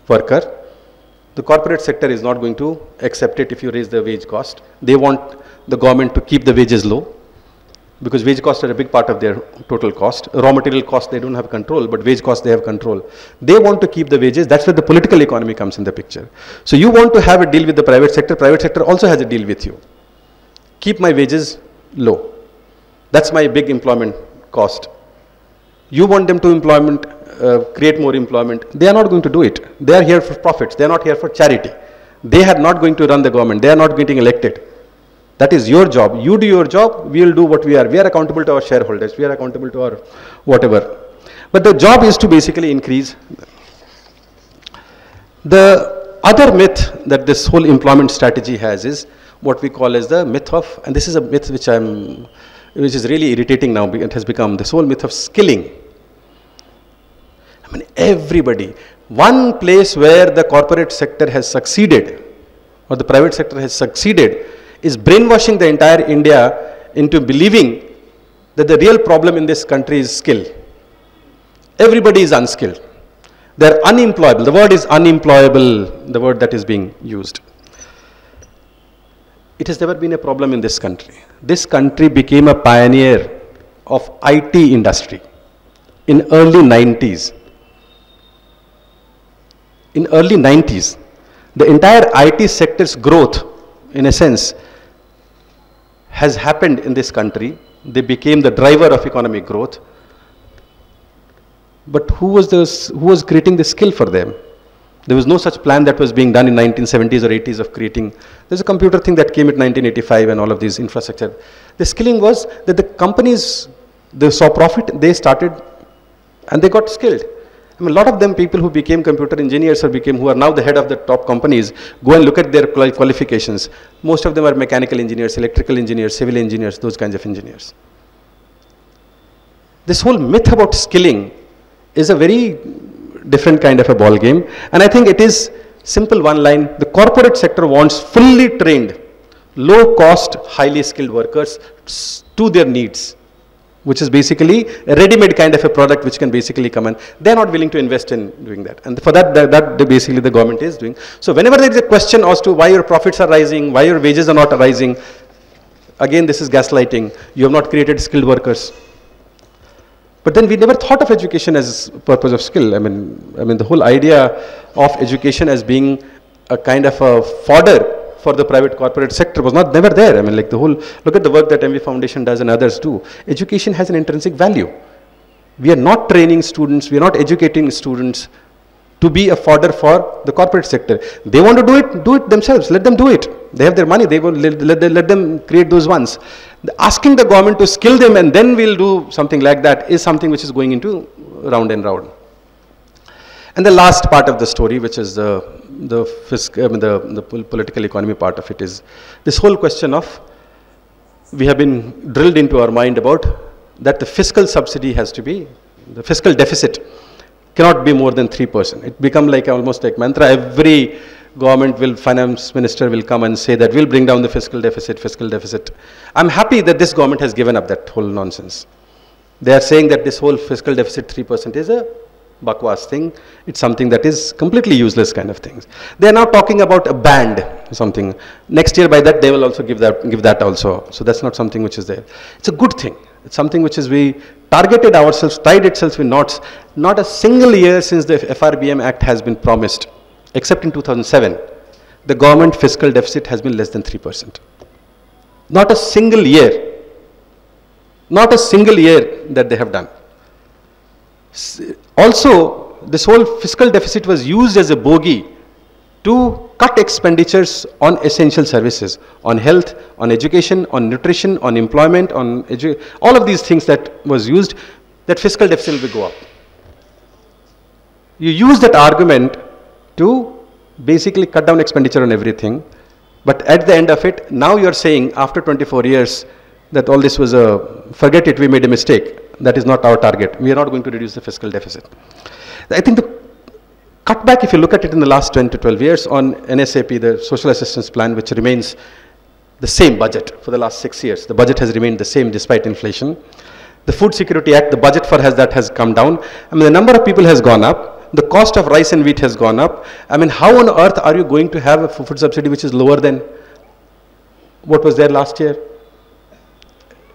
worker. The corporate sector is not going to accept it if you raise the wage cost. They want the government to keep the wages low, because wage costs are a big part of their total cost. Raw material cost, they don't have control, but wage cost, they have control. They want to keep the wages. That's where the political economy comes in the picture. So you want to have a deal with the private sector also has a deal with you. Keep my wages low. That's my big employment cost. You want them to create more employment. They are not going to do it. They are here for profits. They are not here for charity. They are not going to run the government. They are not getting elected. That is your job. You do your job, we will do what we are. We are accountable to our shareholders. We are accountable to our whatever. But the job is to basically increase. The other myth that this whole employment strategy has is what we call as the myth of, and this is a myth which is really irritating now. It has become this whole myth of skilling. I mean, everybody, one place where the corporate sector has succeeded, or the private sector has succeeded, is brainwashing the entire India into believing that the real problem in this country is skill. Everybody is unskilled. They are unemployable. The word is unemployable, the word that is being used. It has never been a problem in this country. This country became a pioneer of IT industry in early 90s. In early 90s, the entire IT sector's growth, in a sense, has happened in this country. They became the driver of economic growth. But who was creating the skill for them? There was no such plan that was being done in 1970s or 80s of creating. There's a computer thing that came in 1985 and all of these infrastructure. The skilling was that the companies, they saw profit, they started and they got skilled. I mean, a lot of them, people who became computer engineers or who are now the head of the top companies, go and look at their qualifications. Most of them are mechanical engineers, electrical engineers, civil engineers, those kinds of engineers. This whole myth about skilling is a very different kind of a ball game. And I think it is simple one line. The corporate sector wants fully trained, low cost, highly skilled workers to their needs, which is basically a ready-made kind of a product which can basically come in. They're not willing to invest in doing that. And for that basically the government is doing. So whenever there is a question as to why your profits are rising, why your wages are not rising, again this is gaslighting. You have not created skilled workers. But then we never thought of education as purpose of skill. I mean the whole idea of education as being a kind of a fodder for the private corporate sector was never there. I mean, like look at the work that MV Foundation does and others do. Education has an intrinsic value. We are not training students, we are not educating students to be a fodder for the corporate sector. They want to do it themselves, let them do it. They have their money, they will let them create those ones. Asking the government to skill them and then we'll do something like that is something which is going into round and round. And the last part of the story, which is the political economy part of it, is this whole question of, we have been drilled into our mind about that the fiscal subsidy has to be, the fiscal deficit cannot be more than 3%. It become like almost like mantra. Every finance minister will come and say that we'll bring down the fiscal deficit. I'm happy that this government has given up that whole nonsense. They are saying that this whole fiscal deficit 3% is a bakwas thing. It's something that is completely useless kind of things. They are now talking about a band, something. Next year by that they will also give that also. So that's not something which is there. It's a good thing. It's something which is we targeted ourselves, tied itself with knots. Not a single year since the FRBM Act has been promised, except in 2007, the government fiscal deficit has been less than 3%. Not a single year. Not a single year that they have done. Also, this whole fiscal deficit was used as a bogey to cut expenditures on essential services, on health, on education, on nutrition, on employment, on all of these things that was used, that fiscal deficit will go up. You use that argument to basically cut down expenditure on everything, but at the end of it, now you're saying after 24 years that all this was forget it, we made a mistake. That is not our target. We are not going to reduce the fiscal deficit. I think the cutback, if you look at it in the last 10 to 12 years on NSAP, the social assistance plan, which remains the same budget for the last 6 years. The budget has remained the same despite inflation. The Food Security Act, the budget for that has come down. I mean, the number of people has gone up, The cost of rice and wheat has gone up. I mean, how on earth are you going to have a food subsidy which is lower than what was there last year?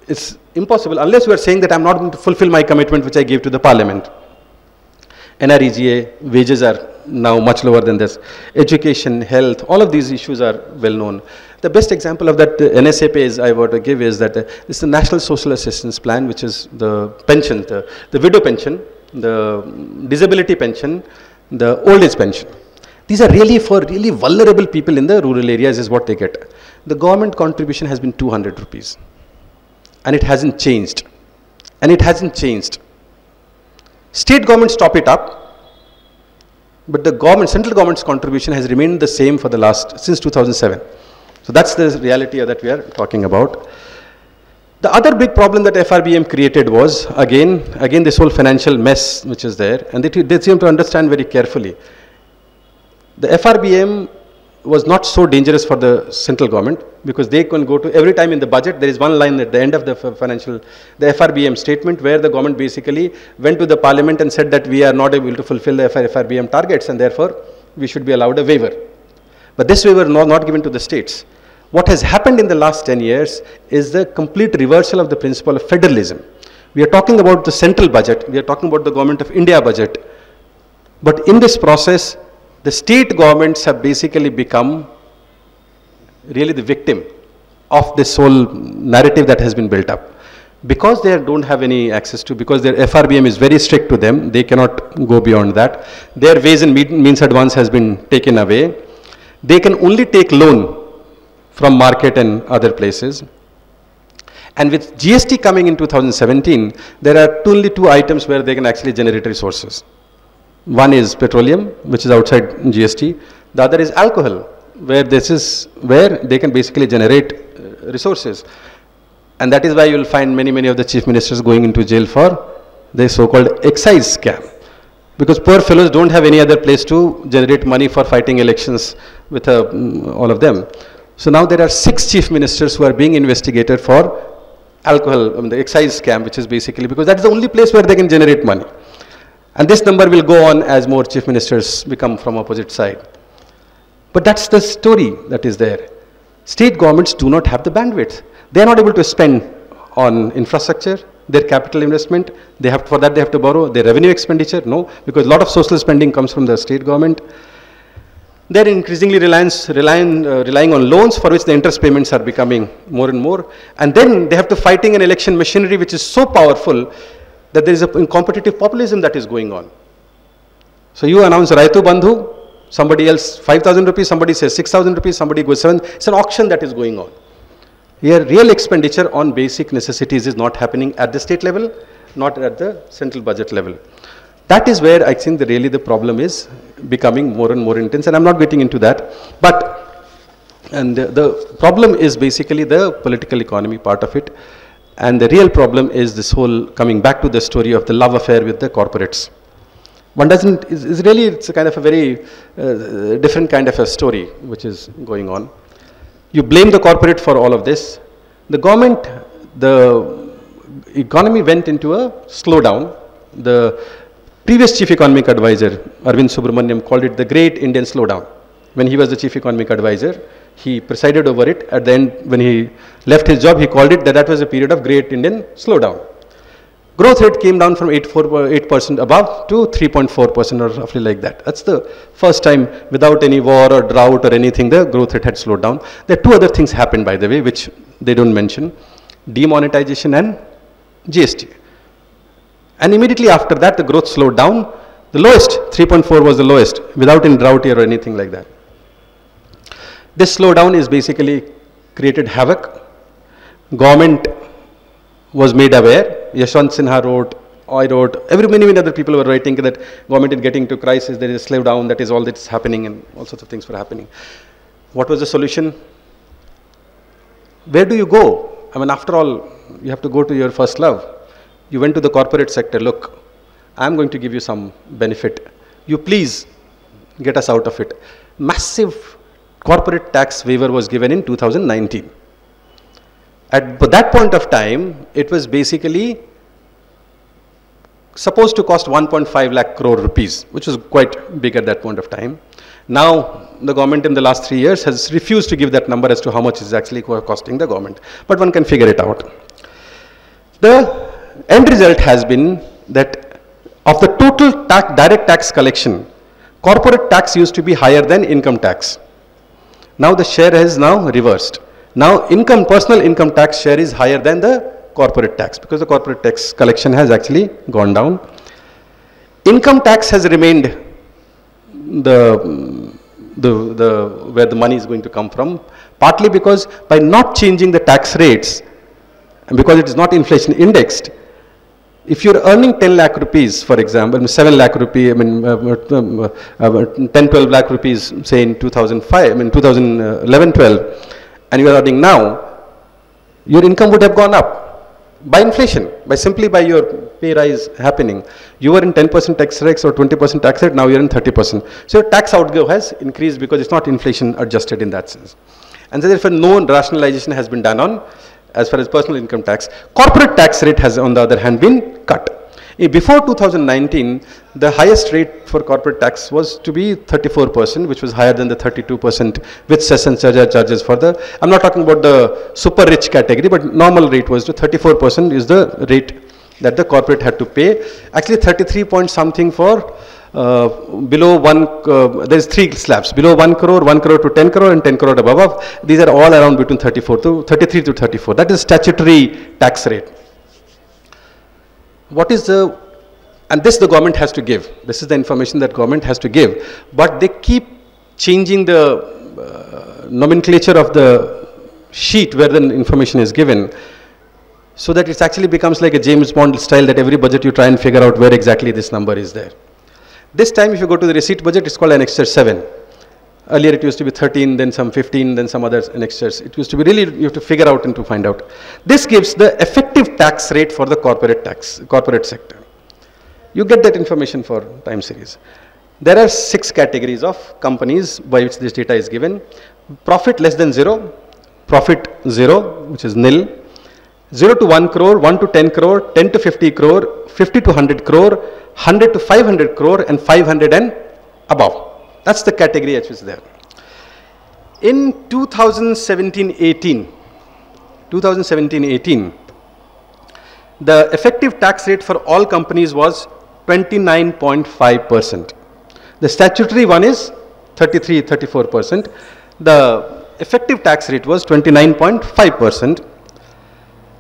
It's impossible unless you are saying that I'm not going to fulfill my commitment which I gave to the parliament. NREGA wages are now much lower than this. Education, health, all of these issues are well known. The best example of that NSAP is I want to give is that this is the National Social Assistance Plan, which is the pension, the widow pension, the disability pension, the old age pension. These are really for really vulnerable people in the rural areas is what they get. The government contribution has been 200 rupees. And it hasn't changed. And it hasn't changed. State governments top it up. But the government, central government's contribution has remained the same for the since 2007. So that's the reality that we are talking about. The other big problem that FRBM created was, again this whole financial mess which is there. And they seem to understand very carefully. The FRBM was not so dangerous for the central government because they can go to every time in the budget, there is one line at the end of the FRBM statement where the government basically went to the parliament and said that we are not able to fulfill the FRBM targets and therefore we should be allowed a waiver. But this waiver not given to the states. What has happened in the last 10 years is the complete reversal of the principle of federalism. We are talking about the central budget, we are talking about the Government of India budget, but in this process, the state governments have basically become really the victim of this whole narrative that has been built up. Because they don't have any access to, because their FRBM is very strict to them, they cannot go beyond that. Their ways and means advance has been taken away. They can only take loan from market and other places. And with GST coming in 2017, there are only two items where they can actually generate resources. One is petroleum, which is outside GST. The other is alcohol, where they can basically generate resources. And that is why you will find many of the chief ministers going into jail for the so-called excise scam. Because poor fellows don't have any other place to generate money for fighting elections with all of them. So now there are 6 chief ministers who are being investigated for alcohol, the excise scam, which is basically because that is the only place where they can generate money. And this number will go on as more chief ministers become from opposite side. But that's the story that is there. State governments do not have the bandwidth. They are not able to spend on infrastructure, their capital investment. For that they have to borrow. Their revenue expenditure, no, because a lot of social spending comes from the state government. They are increasingly relying on loans for which the interest payments are becoming more and more. And then they have to fighting an election machinery which is so powerful that there is a competitive populism that is going on. So you announce Raitu Bandhu, somebody else 5,000 rupees, somebody says 6,000 rupees, somebody goes 7. It's an auction that is going on. Here real expenditure on basic necessities is not happening at the state level, not at the central budget level. That is where I think really the problem is becoming more and more intense, and I'm not getting into that. But the problem is basically the political economy part of it. And the real problem is this whole coming back to the story of the love affair with the corporates. One doesn't, it's a kind of a very different kind of a story which is going on. You blame the corporate for all of this. The government, the economy went into a slowdown. The previous chief economic advisor, Arvind Subramaniam, called it the great Indian slowdown. When he was the chief economic advisor, he presided over it. At the end, when he left his job, he called it that was a period of great Indian slowdown. Growth rate came down from 8% above to 3.4% or roughly like that. That's the first time without any war or drought or anything, the growth rate had slowed down. There are 2 other things happened, by the way, which they don't mention. Demonetization and GST. And immediately after that, the growth slowed down. The lowest, 3.4 was the lowest, without any drought here or anything like that. This slowdown is basically created havoc. Government was made aware. Yashwant Sinha wrote, I wrote, many other people were writing that government is getting to crisis, there is a slowdown, that is all that's happening, and all sorts of things were happening. What was the solution? Where do you go? I mean, after all, you have to go to your first love. You went to the corporate sector, look, I'm going to give you some benefit. You please get us out of it. Massive corporate tax waiver was given in 2019. At that point of time, it was basically supposed to cost 1.5 lakh crore rupees, which was quite big at that point of time. Now, the government in the last 3 years has refused to give that number as to how much is actually costing the government. But one can figure it out. The end result has been that of the total direct tax collection, corporate tax used to be higher than income tax. Now the share has now reversed. Now personal income tax share is higher than the corporate tax because the corporate tax collection has actually gone down. Income tax has remained where the money is going to come from, partly because by not changing the tax rates, and because it is not inflation indexed, if you're earning 10 lakh rupees, for example, 7 lakh rupees, 10, 12 lakh rupees, say in 2005, 2011-12, and you are earning now, your income would have gone up by inflation, simply by your pay rise happening. You were in 10% tax rates or 20% tax rate, now you're in 30%. So your tax outgo has increased because it's not inflation adjusted in that sense. And so therefore no rationalization has been done on as far as personal income tax. Corporate tax rate has on the other hand been cut. Before 2019, the highest rate for corporate tax was to be 34%, which was higher than the 32% with cess and charges for the, I'm not talking about the super rich category, but normal rate was to 34% is the rate that the corporate had to pay. Actually 33 point something for below there's 3 slabs, below 1 crore, 1 crore to 10 crore and 10 crore above. These are all around between 33 to 34. That is statutory tax rate. What is and this the government has to give. This is the information that government has to give. But they keep changing the nomenclature of the sheet where the information is given, so that it actually becomes like a James Bond style that every budget you try and figure out where exactly this number is there. This time if you go to the receipt budget, it's called Annexure 7. Earlier it used to be 13, then some 15, then some other annexures. It used to be really, you have to figure out and to find out. This gives the effective tax rate for the corporate sector. You get that information for time series. There are 6 categories of companies by which this data is given. Profit less than 0, profit 0, which is nil, 0 to 1 crore, 1 to 10 crore, 10 to 50 crore, 50 to 100 crore, 100 to 500 crore and 500 and above. That's the category which is there. In 2017-18, the effective tax rate for all companies was 29.5%. The statutory one is 34%. The effective tax rate was 29.5%.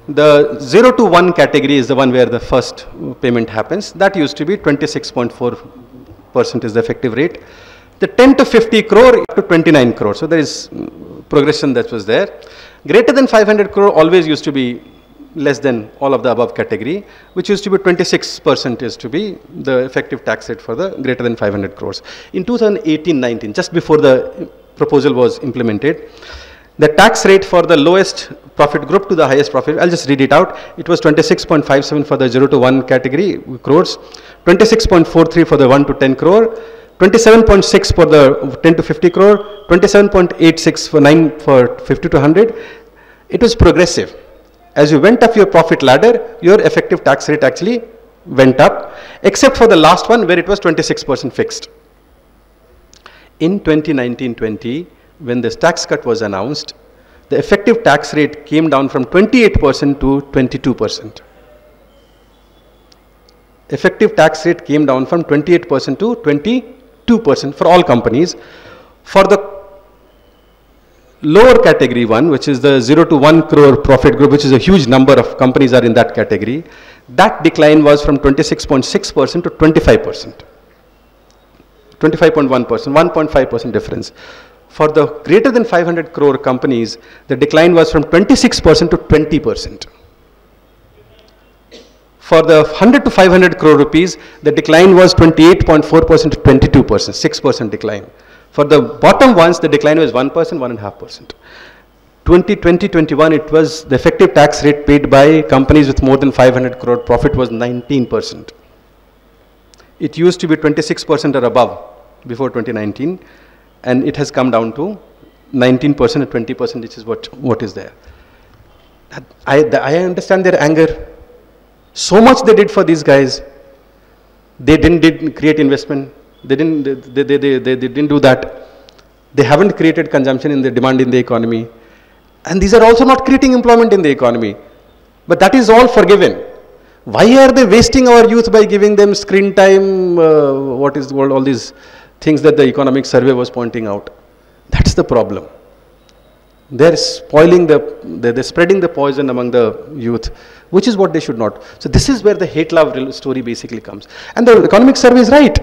The 0 to 1 category is the one where the first payment happens. That used to be 26.4% is the effective rate. The 10 to 50 crore up to 29 crore. So there is progression that was there. Greater than 500 crore always used to be less than all of the above category, which used to be 26% is to be the effective tax rate for the greater than 500 crores. In 2018-19, just before the proposal was implemented, the tax rate for the lowest profit group to the highest profit, I'll just read it out. It was 26.57 for the 0 to 1 category crores, 26.43 for the 1 to 10 crore, 27.6 for the 10 to 50 crore, 27.86 for 9 for 50 to 100. It was progressive. As you went up your profit ladder, your effective tax rate actually went up, except for the last one where it was 26% fixed. In 2019-20, when this tax cut was announced, the effective tax rate came down from 28% to 22%. Effective tax rate came down from 28% to 22% for all companies. For the lower category one, which is the 0 to 1 crore profit group, which is a huge number of companies are in that category, that decline was from 26.6% to 25%. 25.1%, 1.5% difference. For the greater than 500 crore companies, the decline was from 26% to 20%. For the 100 to 500 crore rupees, the decline was 28.4% to 22%, 6% decline. For the bottom ones, the decline was 1%, 1.5%. 2020-21, it was the effective tax rate paid by companies with more than 500 crore profit was 19%. It used to be 26% or above before 2019, and it has come down to 19% and 20%, which is what is there. I understand their anger. So much they did for these guys. They didn't create investment. They didn't do that. They haven't created consumption in the demand in the economy. And these are also not creating employment in the economy. But that is all forgiven. Why are they wasting our youth by giving them screen time, all these things that the economic survey was pointing out? That's the problem. They're spoiling they're spreading the poison among the youth, which is what they should not. So this is where the hate-love story basically comes. And the economic survey is right.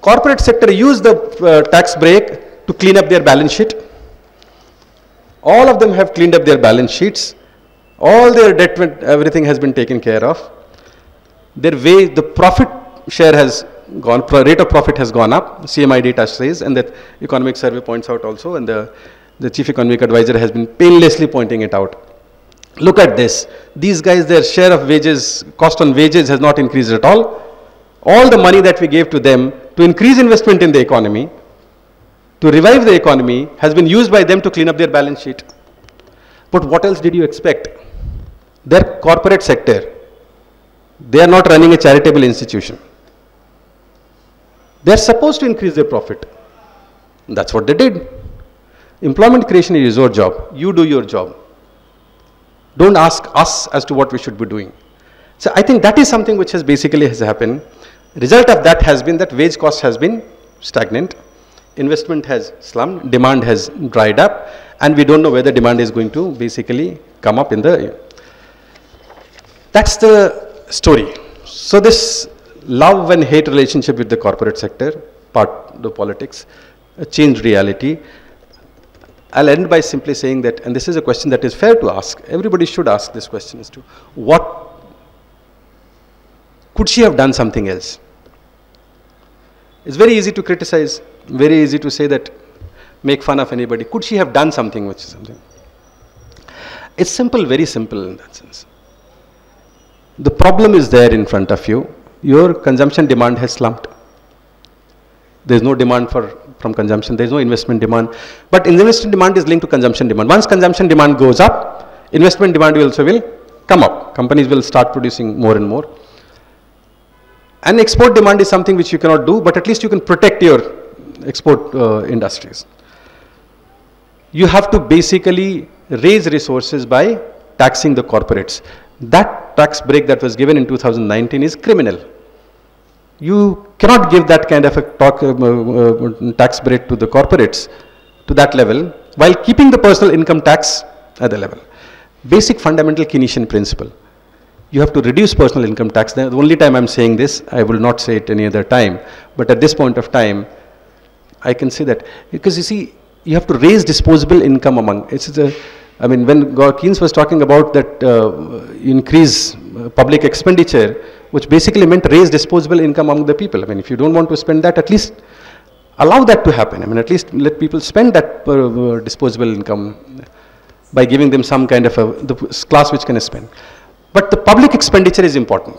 Corporate sector used the tax break to clean up their balance sheet. All of them have cleaned up their balance sheets. All their debt, everything has been taken care of. The profit share has gone, rate of profit has gone up. CMI data says, and that economic survey points out also, and the chief economic advisor has been painlessly pointing it out. Look at this. These guys, their share of wages, cost on wages has not increased at all. All the money that we gave to them to increase investment in the economy, to revive the economy, has been used by them to clean up their balance sheet. But what else did you expect? Their corporate sector, they are not running a charitable institution. They are supposed to increase their profit. That's what they did. Employment creation is your job. You do your job. Don't ask us as to what we should be doing. So I think that is something which has basically happened. Result of that has been that wage cost has been stagnant. Investment has slumped. Demand has dried up. And we don't know whether demand is going to basically come up in the... That's the story. So this love and hate relationship with the corporate sector, part of the politics, changed reality. I'll end by simply saying that, and this is a question that is fair to ask, everybody should ask this question as to what, could she have done something else? It's very easy to criticize, very easy to say that, make fun of anybody. Could she have done something which is something? It's simple, very simple in that sense. The problem is there in front of you. Your consumption demand has slumped. There's no demand from consumption. There's no investment demand. But investment demand is linked to consumption demand. Once consumption demand goes up, investment demand also will come up. Companies will start producing more and more. And export demand is something which you cannot do, but at least you can protect your export industries. You have to basically raise resources by taxing the corporates. That tax break that was given in 2019 is criminal. You cannot give that kind of a tax break to the corporates to that level while keeping the personal income tax at the level. Basic fundamental Keynesian principle. You have to reduce personal income tax. The only time I'm saying this, I will not say it any other time, but at this point of time, I can say that because you see, you have to raise disposable income among, I mean, when Keynes was talking about that increase public expenditure, which basically meant raise disposable income among the people. I mean, if you don't want to spend that, at least allow that to happen. I mean, at least let people spend that disposable income by giving them some kind of the class which can spend. But the public expenditure is important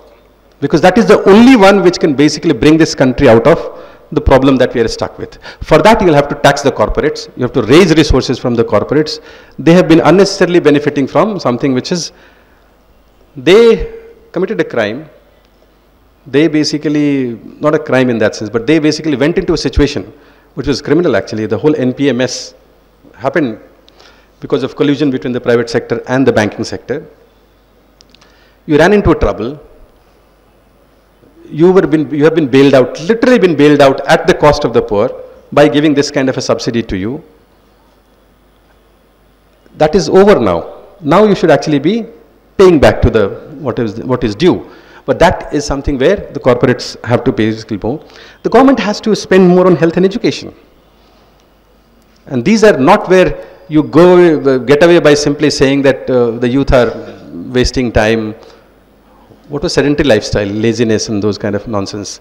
because that is the only one which can basically bring this country out of the problem that we are stuck with. For that, you will have to tax the corporates. You have to raise resources from the corporates. They have been unnecessarily benefiting from something which is, they committed a crime. They basically, not a crime in that sense, but they basically went into a situation which was criminal actually. The whole NPMS happened because of collusion between the private sector and the banking sector. You ran into a trouble. You have been bailed out, literally been bailed out at the cost of the poor by giving this kind of a subsidy to you. That is over now. Now you should actually be paying back to what is due. But that is something where the corporates have to basically go. The government has to spend more on health and education. And these are not where you get away by simply saying that the youth are wasting time. What was sedentary lifestyle, laziness and those kind of nonsense.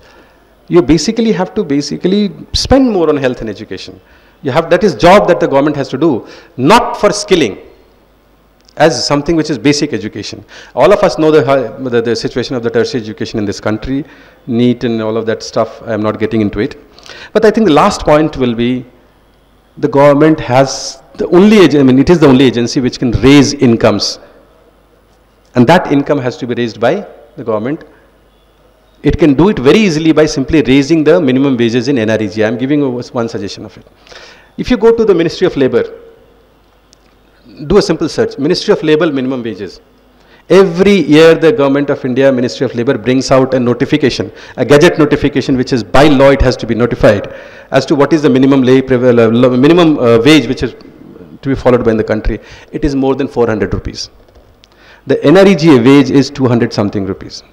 You basically have to spend more on health and education. That is job that the government has to do, not for skilling, as something which is basic education. All of us know the situation of the tertiary education in this country, NEET and all of that stuff. I am not getting into it. But I think the last point will be, the government has the only, it is the only agency which can raise incomes. And that income has to be raised by the government It can do it very easily by simply raising the minimum wages in NREG. I am giving you one suggestion of it. If you go to the Ministry of Labour, do a simple search, Ministry of Labour minimum wages. Every year the Government of India, Ministry of Labour brings out a notification, a gazette notification, which is by law it has to be notified as to what is the minimum wage which is to be followed by in the country. It is more than 400 rupees. The NREG wage is 200 something rupees.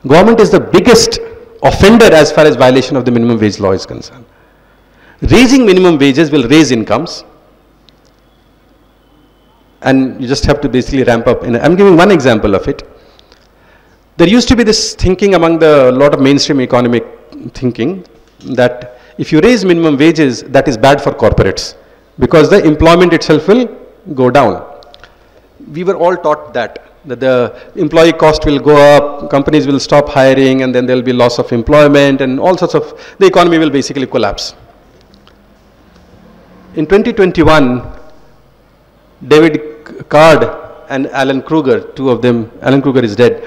Government is the biggest offender as far as violation of the minimum wage law is concerned. Raising minimum wages will raise incomes, and you just have to basically ramp up. And I'm giving one example of it. There used to be this thinking among a lot of mainstream economic thinking that if you raise minimum wages, that is bad for corporates because the employment itself will go down. We were all taught that the employee cost will go up, companies will stop hiring, and then there will be loss of employment and all sorts of, the economy will basically collapse. In 2021, David Card and Alan Kruger, two of them, Alan Kruger is dead,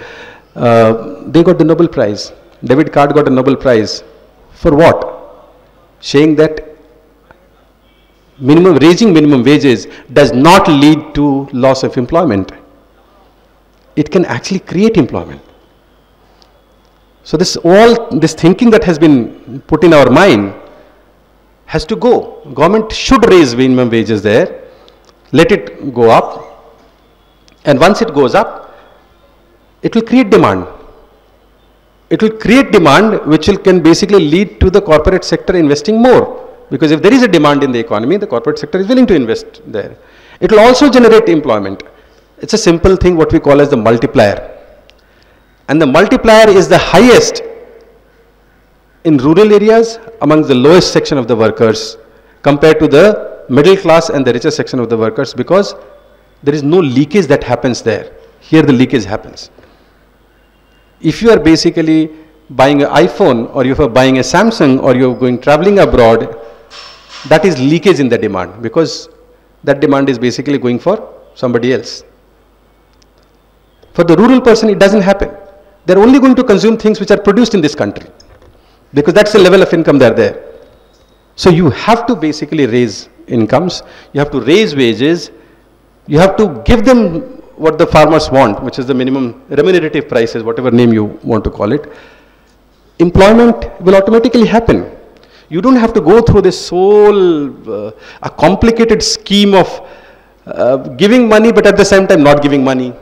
they got the Nobel Prize. David Card got a Nobel Prize. For what? Saying that raising minimum wages does not lead to loss of employment. It can actually create employment. So this thinking that has been put in our mind has to go. Government should raise minimum wages there, let it go up, and once it goes up, it will create demand. It will create demand which can basically lead to the corporate sector investing more. Because if there is a demand in the economy, the corporate sector is willing to invest there. It will also generate employment. It's a simple thing what we call as the multiplier. And the multiplier is the highest in rural areas amongst the lowest section of the workers compared to the middle class and the richer section of the workers, because there is no leakage that happens there. Here the leakage happens. If you are basically buying an iPhone, or if you are buying a Samsung, or you are going traveling abroad, that is leakage in the demand, because that demand is basically going for somebody else. For the rural person, it doesn't happen. They are only going to consume things which are produced in this country, because that's the level of income they are there. So you have to basically raise incomes, you have to raise wages, you have to give them what the farmers want, which is the minimum remunerative prices, whatever name you want to call it. Employment will automatically happen. You don't have to go through this whole a complicated scheme of giving money but at the same time not giving money.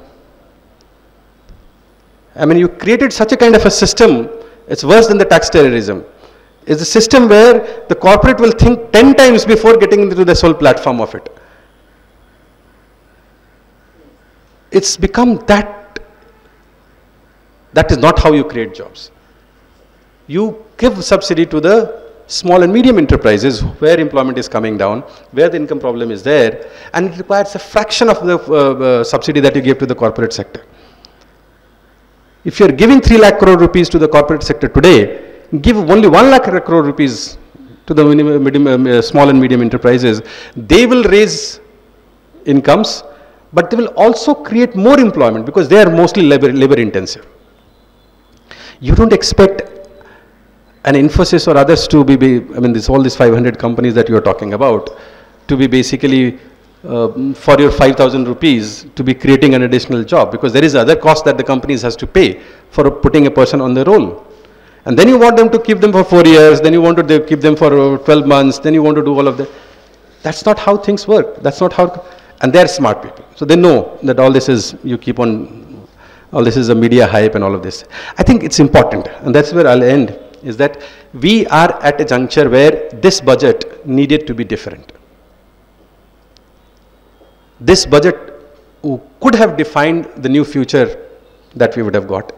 I mean, you created such a kind of a system, it's worse than the tax terrorism. It's a system where the corporate will think 10 times before getting into the sole platform of it. It's become that is not how you create jobs. You give subsidy to the small and medium enterprises where employment is coming down, where the income problem is there, and it requires a fraction of the subsidy that you give to the corporate sector. If you are giving 3 lakh crore rupees to the corporate sector today, give only 1 lakh crore rupees to the small and medium enterprises. They will raise incomes, but they will also create more employment because they are mostly labor intensive. You don't expect an Infosys or others to be I mean, all these 500 companies that you are talking about, to be basically for your 5,000 rupees to be creating an additional job, because there is other cost that the companies has to pay for putting a person on the roll. And then you want them to keep them for 4 years, then you want to keep them for 12 months, then you want to do all of that. That's not how things work. That's not how, and they're smart people. So they know that all this is, you keep on, all this is a media hype and all of this. I think it's important, and that's where I'll end, is that we are at a juncture where this budget needed to be different. This budget could have defined the new future that we would have got.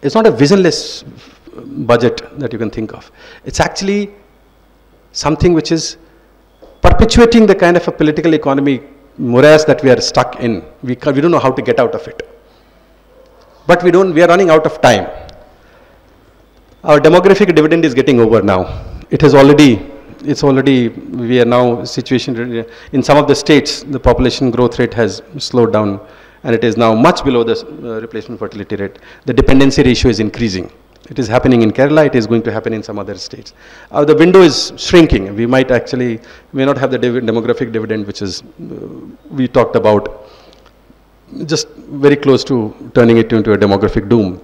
It's not a visionless budget that you can think of. It's actually something which is perpetuating the kind of a political economy morass that we are stuck in. We don't know how to get out of it. But we are running out of time. Our demographic dividend is getting over now. We are now situation in some of the states, the population growth rate has slowed down and it is now much below the replacement fertility rate. The dependency ratio is increasing. It is happening in Kerala, it is going to happen in some other states. The window is shrinking. We might actually, may not have the demographic dividend, which is, we talked about, just very close to turning it into a demographic doom.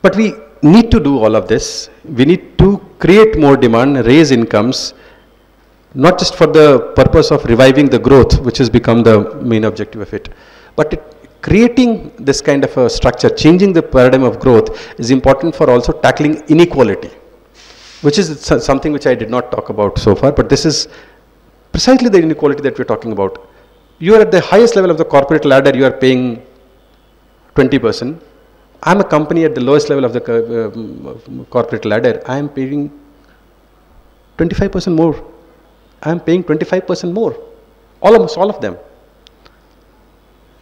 But we need to do all of this. We need to create more demand, raise incomes, not just for the purpose of reviving the growth, which has become the main objective of it, but creating this kind of a structure, changing the paradigm of growth is important for also tackling inequality, which is something which I did not talk about so far, but this is precisely the inequality that we're talking about. You are at the highest level of the corporate ladder, you are paying 20%. I'm a company at the lowest level of the corporate ladder, I am paying 25% more. I am paying 25% more, almost all of them.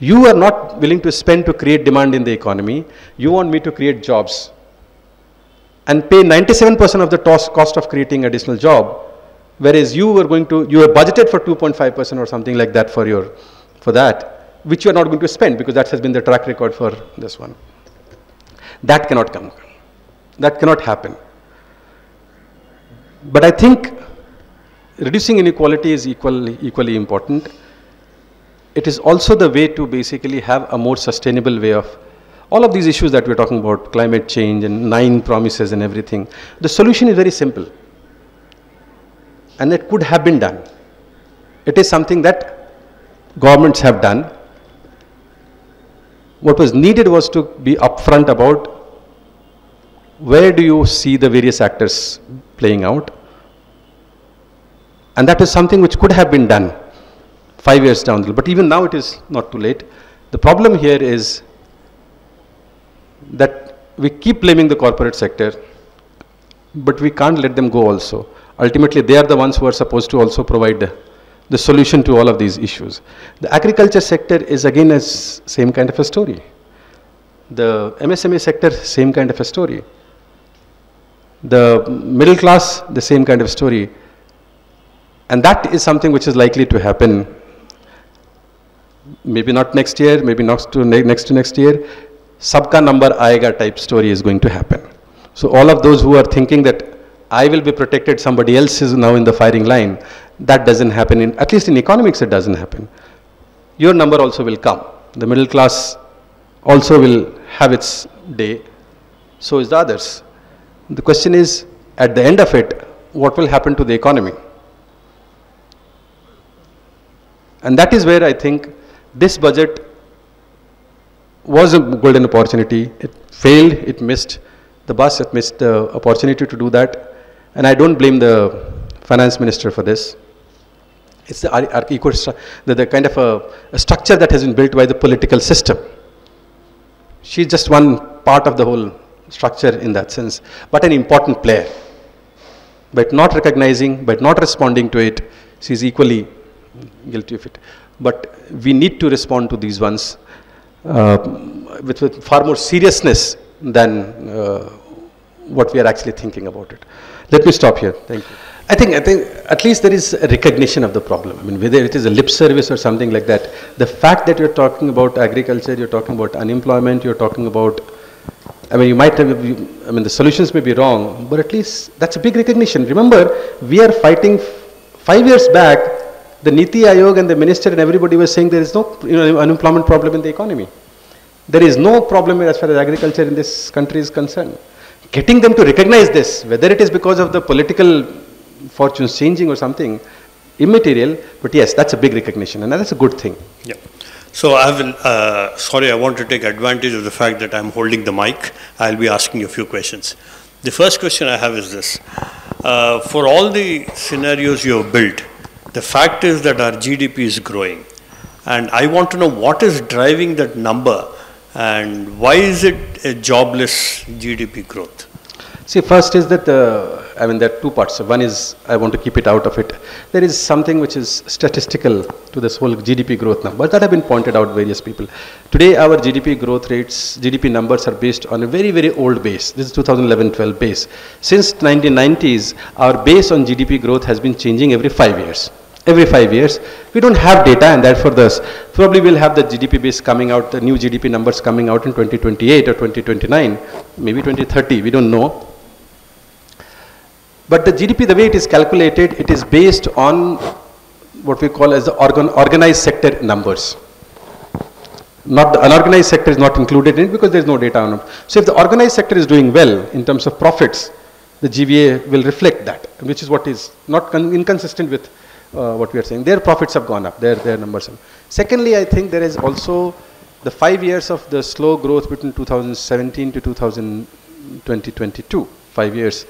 You are not willing to spend to create demand in the economy. You want me to create jobs and pay 97% of the cost of creating additional job, whereas you were budgeted for 2.5% or something like that for that, which you are not going to spend because that has been the track record for this one. That cannot come. That cannot happen. But I think reducing inequality is equally important. It is also the way to basically have a more sustainable way of all of these issues that we're talking about, climate change and 9 promises and everything. The solution is very simple. And it could have been done. It is something that governments have done. What was needed was to be upfront about where do you see the various actors playing out. And that is something which could have been done 5 years down the road, but even now it is not too late. The problem here is that we keep blaming the corporate sector, but we can't let them go also. Ultimately, they are the ones who are supposed to also provide the solution to all of these issues. The agriculture sector is again a same kind of a story. The MSME sector, same kind of a story. The middle class, the same kind of story. And that is something which is likely to happen. Maybe not next year, maybe next to next year. Sabka number aayega type story is going to happen. So all of those who are thinking that I will be protected, somebody else is now in the firing line, that doesn't happen. At least in economics it doesn't happen. Your number also will come. The middle class also will have its day. So is the others. The question is, at the end of it, what will happen to the economy? And that is where I think this budget was a golden opportunity. It failed, it missed the bus, it missed the opportunity to do that. And I don't blame the finance minister for this. It's the kind of a structure that has been built by the political system. She's just one part of the whole structure in that sense, but an important player. By not recognizing, by not responding to it, she's equally guilty of it. But we need to respond to these ones with far more seriousness than what we are actually thinking about it. Let me stop here. Thank you. I think at least there is a recognition of the problem. I mean, whether it is a lip service or something like that, the fact that you're talking about agriculture, you're talking about unemployment, you're talking about, I mean, you might have, I mean, the solutions may be wrong, but at least that's a big recognition. Remember, we are fighting 5 years back, the Niti Aayog and the minister and everybody was saying there is no unemployment problem in the economy. There is no problem as far as agriculture in this country is concerned. Getting them to recognize this, whether it is because of the political fortunes changing or something, immaterial, but yes, that's a big recognition and that's a good thing. Yeah. So I will, sorry, I want to take advantage of the fact that I'm holding the mic. I'll be asking you a few questions. The first question I have is this. For all the scenarios you have built, the fact is that our GDP is growing. And I want to know what is driving that number and why is it a jobless GDP growth? See, first is that, I mean, there are two parts. One is, I want to keep it out of it. There is something which is statistical to this whole GDP growth number that have been pointed out various people. Today, our GDP growth rates, GDP numbers are based on a very, very old base. This is 2011-12 base. Since 1990s, our base on GDP growth has been changing every 5 years. every 5 years. We don't have data, and therefore probably we'll have the GDP base coming out, the new GDP numbers coming out in 2028 or 2029, maybe 2030, we don't know. But the GDP, the way it is calculated, it is based on what we call as the organized sector numbers. Not the unorganized sector is not included in it because there is no data on it. So if the organized sector is doing well in terms of profits, the GVA will reflect that, which is what is not inconsistent with what we are saying. Their profits have gone up, their numbers have. Secondly, I think there is also the 5 years of the slow growth between 2017 to 2022, 5 years.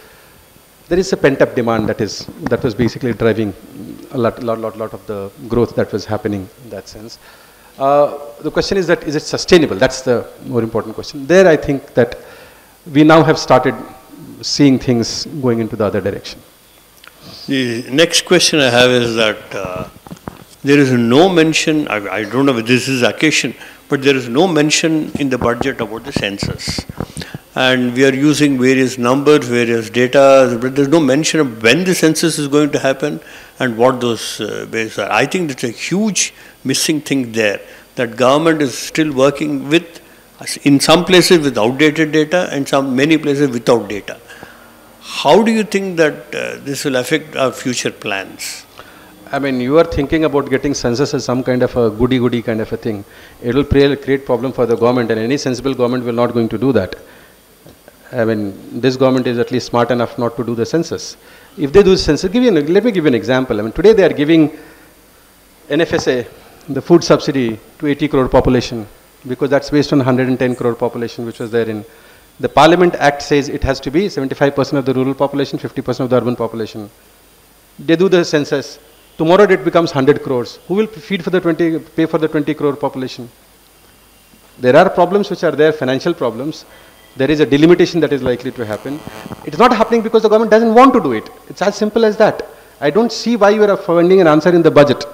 There is a pent-up demand that was basically driving a lot of the growth that was happening in that sense. The question is that, is it sustainable? That's the more important question. There I think that we now have started seeing things going into the other direction. The next question I have is that there is no mention, I don't know if this is occasion, but there is no mention in the budget about the census. And we are using various numbers, various data, but there's no mention of when the census is going to happen and what those bases are. I think that's a huge missing thing there, that government is still working with, in some places with outdated data and many places without data. How do you think that this will affect our future plans? I mean, you are thinking about getting census as some kind of a goody-goody kind of a thing. It will create problem for the government, and any sensible government will not going to do that. I mean, this government is at least smart enough not to do the census. If they do the census, let me give you an example. I mean, today they are giving NFSA, the food subsidy, to 80 crore population, because that's based on 110 crore population which was there in. The Parliament Act says it has to be 75% of the rural population, 50% of the urban population. They do the census. Tomorrow it becomes 100 crores. Who will pay for the 20 crore population? There are problems which are there, financial problems. There is a delimitation that is likely to happen. It's not happening because the government doesn't want to do it. It's as simple as that. I don't see why you are finding an answer in the budget.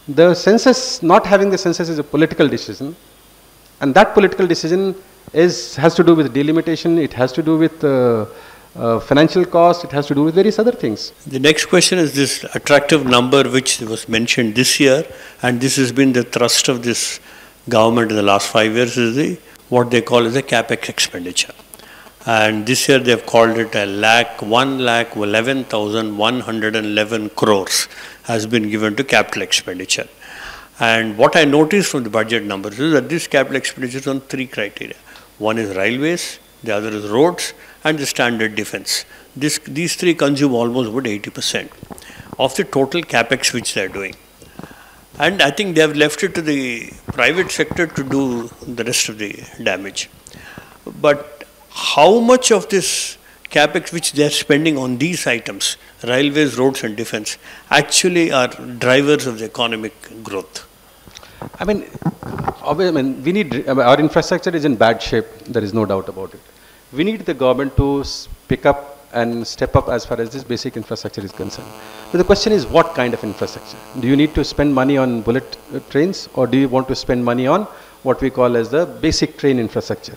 The census, not having the census is a political decision. And that political decision has to do with delimitation, it has to do with financial cost, it has to do with various other things. The next question is this attractive number which was mentioned this year, and this has been the thrust of this government in the last 5 years, is what they call as a capex expenditure. And this year they have called it 1,11,111 crores has been given to capital expenditure. And what I noticed from the budget numbers is that this capital expenditure is on 3 criteria. One is railways, the other is roads, and the standard defense. These 3 consume almost about 80% of the total capex which they are doing. And I think they have left it to the private sector to do the rest of the damage. But how much of this capex which they are spending on these items, railways, roads and defense, actually are drivers of the economic growth? I mean, we need, our infrastructure is in bad shape, there is no doubt about it. We need the government to pick up and step up as far as this basic infrastructure is concerned. But the question is, what kind of infrastructure? Do you need to spend money on bullet trains, or do you want to spend money on what we call as the basic train infrastructure?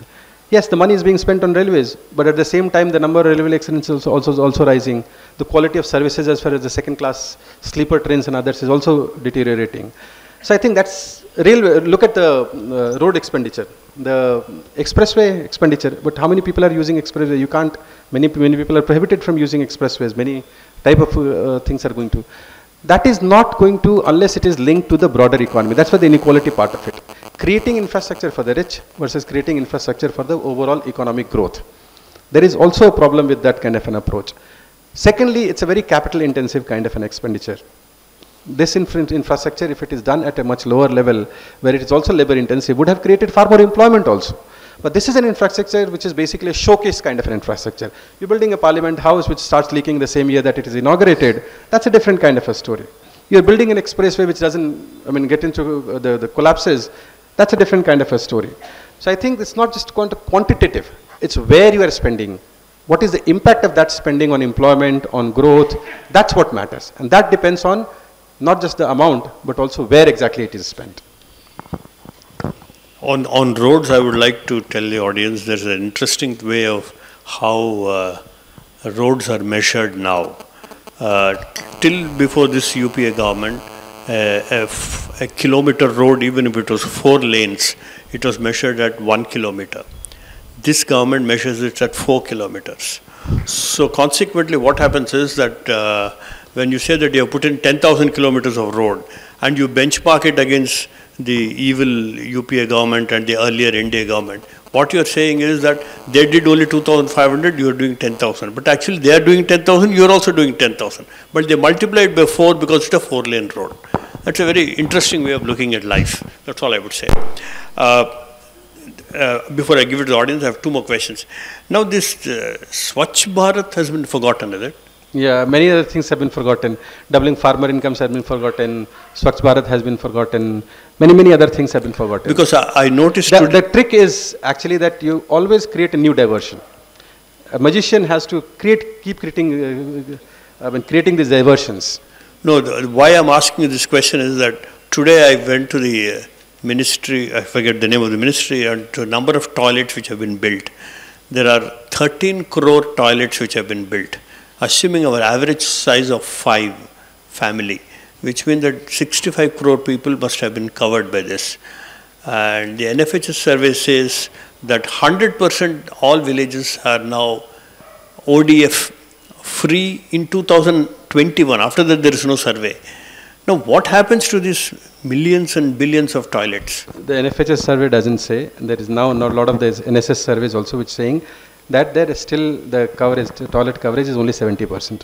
Yes, the money is being spent on railways, but at the same time, the number of railway accidents is also rising. The quality of services as far as the second class sleeper trains and others is also deteriorating. So I think that's railway. Look at the road expenditure, the expressway expenditure. But how many people are using expressway? You can't. Many people are prohibited from using expressways. Many type of things are going to. That is not going to unless it is linked to the broader economy. That's why the inequality part of it. Creating infrastructure for the rich versus creating infrastructure for the overall economic growth. There is also a problem with that kind of an approach. Secondly, it's a very capital intensive kind of an expenditure. This infrastructure, if it is done at a much lower level, where it is also labor intensive, would have created far more employment also. But this is an infrastructure which is basically a showcase kind of an infrastructure. You're building a parliament house which starts leaking the same year that it is inaugurated. That's a different kind of a story. You're building an expressway which doesn't, get into the collapses. That's a different kind of a story. So I think it's not just quantitative. It's where you are spending. What is the impact of that spending on employment, on growth? That's what matters. And that depends on not just the amount, but also where exactly it is spent. On roads, I would like to tell the audience there's an interesting way of how roads are measured now. till before this UPA government, a kilometer road, even if it was 4 lanes, it was measured at 1 kilometer. This government measures it at 4 kilometers. So consequently, what happens is that when you say that you have put in 10,000 kilometers of road and you benchmark it against the evil UPA government and the earlier NDA government, what you are saying is that they did only 2,500, you are doing 10,000. But actually they are doing 10,000, you are also doing 10,000. But they multiply it by 4 because it's a 4-lane road. That's a very interesting way of looking at life. That's all I would say. Before I give it to the audience, I have 2 more questions. Now this Swachh Bharat has been forgotten, is it? Yeah, many other things have been forgotten. Doubling farmer incomes have been forgotten. Swachh Bharat has been forgotten. Many other things have been forgotten. Because I noticed... The trick is actually that you always create a new diversion. A magician has to keep creating these diversions. No, why I'm asking you this question is that today I went to the ministry, I forget the name of the ministry, and to a number of toilets which have been built. There are 13 crore toilets which have been built, assuming our average size of 5 family, which means that 65 crore people must have been covered by this. And the NFHS survey says that 100% all villages are now ODF free in 2021. After that, there is no survey. Now, what happens to these millions and billions of toilets? The NFHS survey doesn't say. There is now a lot of the NSS surveys also which saying that there is still the toilet coverage is only 70%.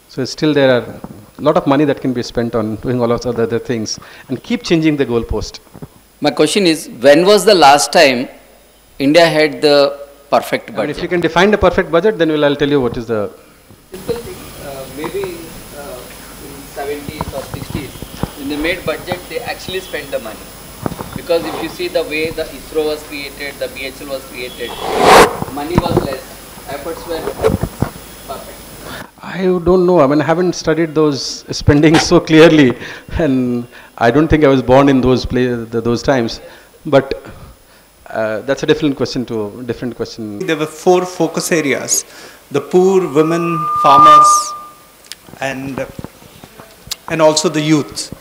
So still there are a lot of money that can be spent on doing all of the other things and keep changing the goalpost. My question is, when was the last time India had the perfect budget? I mean, if you can define the perfect budget, then I'll tell you what is the... Simple thing, maybe in 70s or 60s, when they made budget, they actually spent the money. Because if you see the way the ISRO was created, the BHL was created, money was less, efforts were perfect. I don't know. I mean, I haven't studied those spendings so clearly, and I don't think I was born in those times. But that's a different question. There were 4 focus areas: the poor, women, farmers, and also the youth.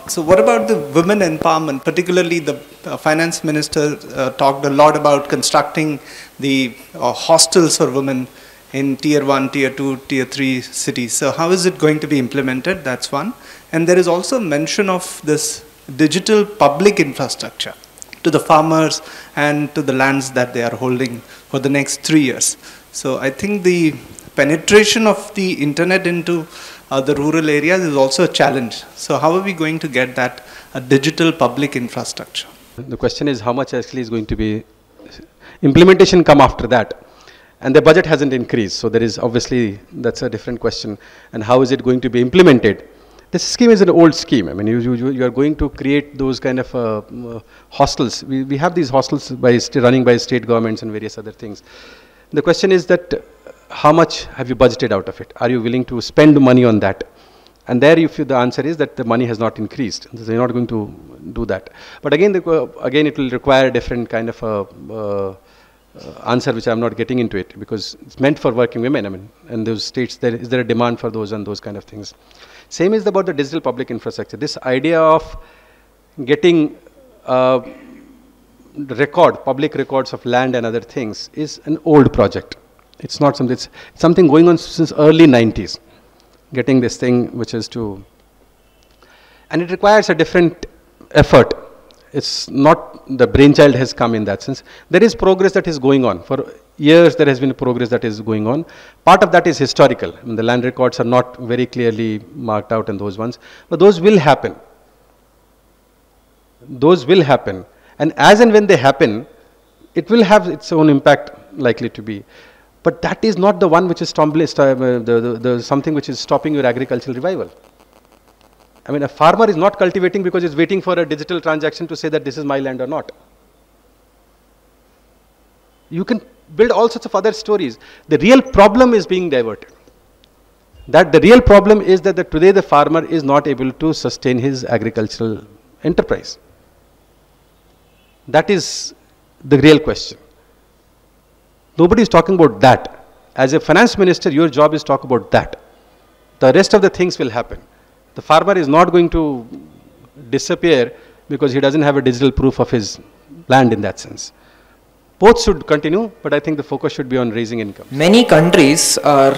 So what about the women empowerment? Particularly the finance minister talked a lot about constructing the hostels for women in tier 1, tier 2, tier 3 cities. So how is it going to be implemented? That's one. And there is also mention of this digital public infrastructure to the farmers and to the lands that they are holding for the next 3 years. So I think the penetration of the internet into the rural areas is also a challenge. So how are we going to get that digital public infrastructure? The question is how much actually is going to be implementation come after that. And the budget hasn't increased. So there is obviously, that's a different question. And how is it going to be implemented? This scheme is an old scheme. I mean, you are going to create those kind of hostels. We have these hostels running by state governments and various other things. The question is that how much have you budgeted out of it? Are you willing to spend money on that? And there the answer is that the money has not increased. So they're not going to do that. But again, it will require a different kind of answer, which I'm not getting into it, because it's meant for working women. I mean, in those states, is there a demand for those and those kind of things? Same is about the digital public infrastructure. This idea of getting public records of land and other things is an old project. It's not something, it's something going on since early 90s. Getting this thing, which is to, and it requires a different effort. It's not the brainchild has come in that sense. There is progress that is going on. For years, there has been progress that is going on. Part of that is historical. I mean, the land records are not very clearly marked out in those ones. But those will happen. Those will happen. And as and when they happen, it will have its own impact likely to be. But that is not the one which is something which is stopping your agricultural revival. I mean, a farmer is not cultivating because he's waiting for a digital transaction to say that this is my land or not. You can build all sorts of other stories. The real problem is being diverted. The real problem is that today the farmer is not able to sustain his agricultural enterprise. That is the real question. Nobody is talking about that. As a finance minister, your job is to talk about that. The rest of the things will happen. The farmer is not going to disappear because he doesn't have a digital proof of his land in that sense. Both should continue, but I think the focus should be on raising income. Many countries are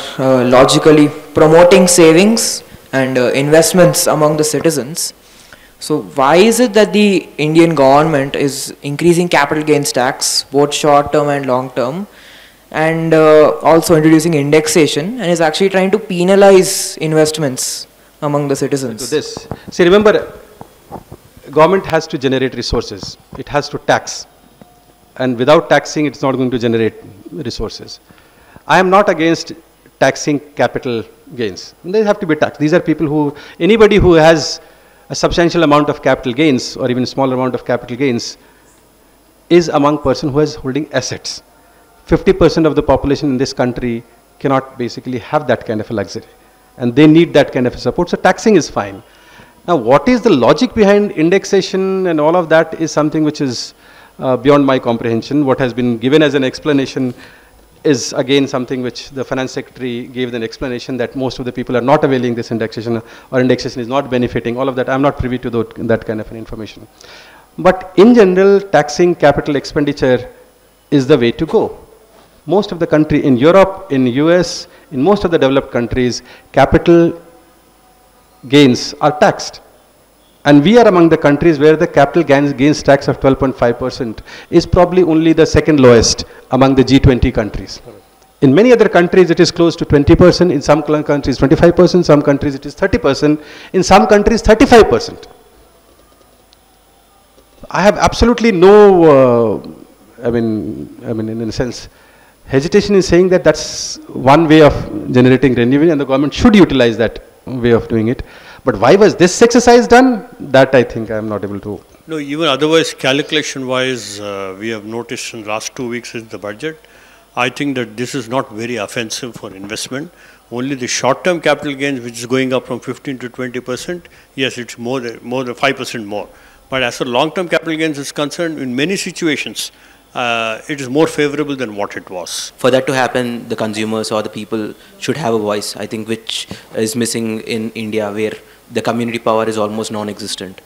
logically promoting savings and investments among the citizens. So why is it that the Indian government is increasing capital gains tax, both short term and long term, and also introducing indexation, and is actually trying to penalize investments among the citizens? To this, see, remember, government has to generate resources. It has to tax. And without taxing, it's not going to generate resources. I am not against taxing capital gains. They have to be taxed. These are people who, anybody who has a substantial amount of capital gains or even a small amount of capital gains is among person who is holding assets. 50% of the population in this country cannot basically have that kind of a luxury. And they need that kind of a support. So taxing is fine. Now, what is the logic behind indexation and all of that is something which is beyond my comprehension. What has been given as an explanation is again something which the finance secretary gave an explanation that most of the people are not availing this indexation or indexation is not benefiting. All of that, I'm not privy to that kind of an information. But in general, taxing capital expenditure is the way to go. Most of the country in Europe, in US, in most of the developed countries, capital gains are taxed. And we are among the countries where the capital gains tax of 12.5% is probably only the second lowest among the G20 countries. In many other countries, it is close to 20%. In some countries, 25%. Some countries, it is 30%. In some countries, 35%. I have absolutely no, in a sense, hesitation in saying that that's one way of generating revenue, and the government should utilize that way of doing it. But why was this exercise done? That I think I am not able to. No, even otherwise, calculation-wise, we have noticed in the last 2 weeks in the budget, I think that this is not very offensive for investment. Only the short-term capital gains, which is going up from 15 to 20%, yes, it's more than 5% more. But as far as long-term capital gains is concerned, in many situations, it is more favorable than what it was. For that to happen, the consumers or the people should have a voice, I think, which is missing in India, where the community power is almost non-existent,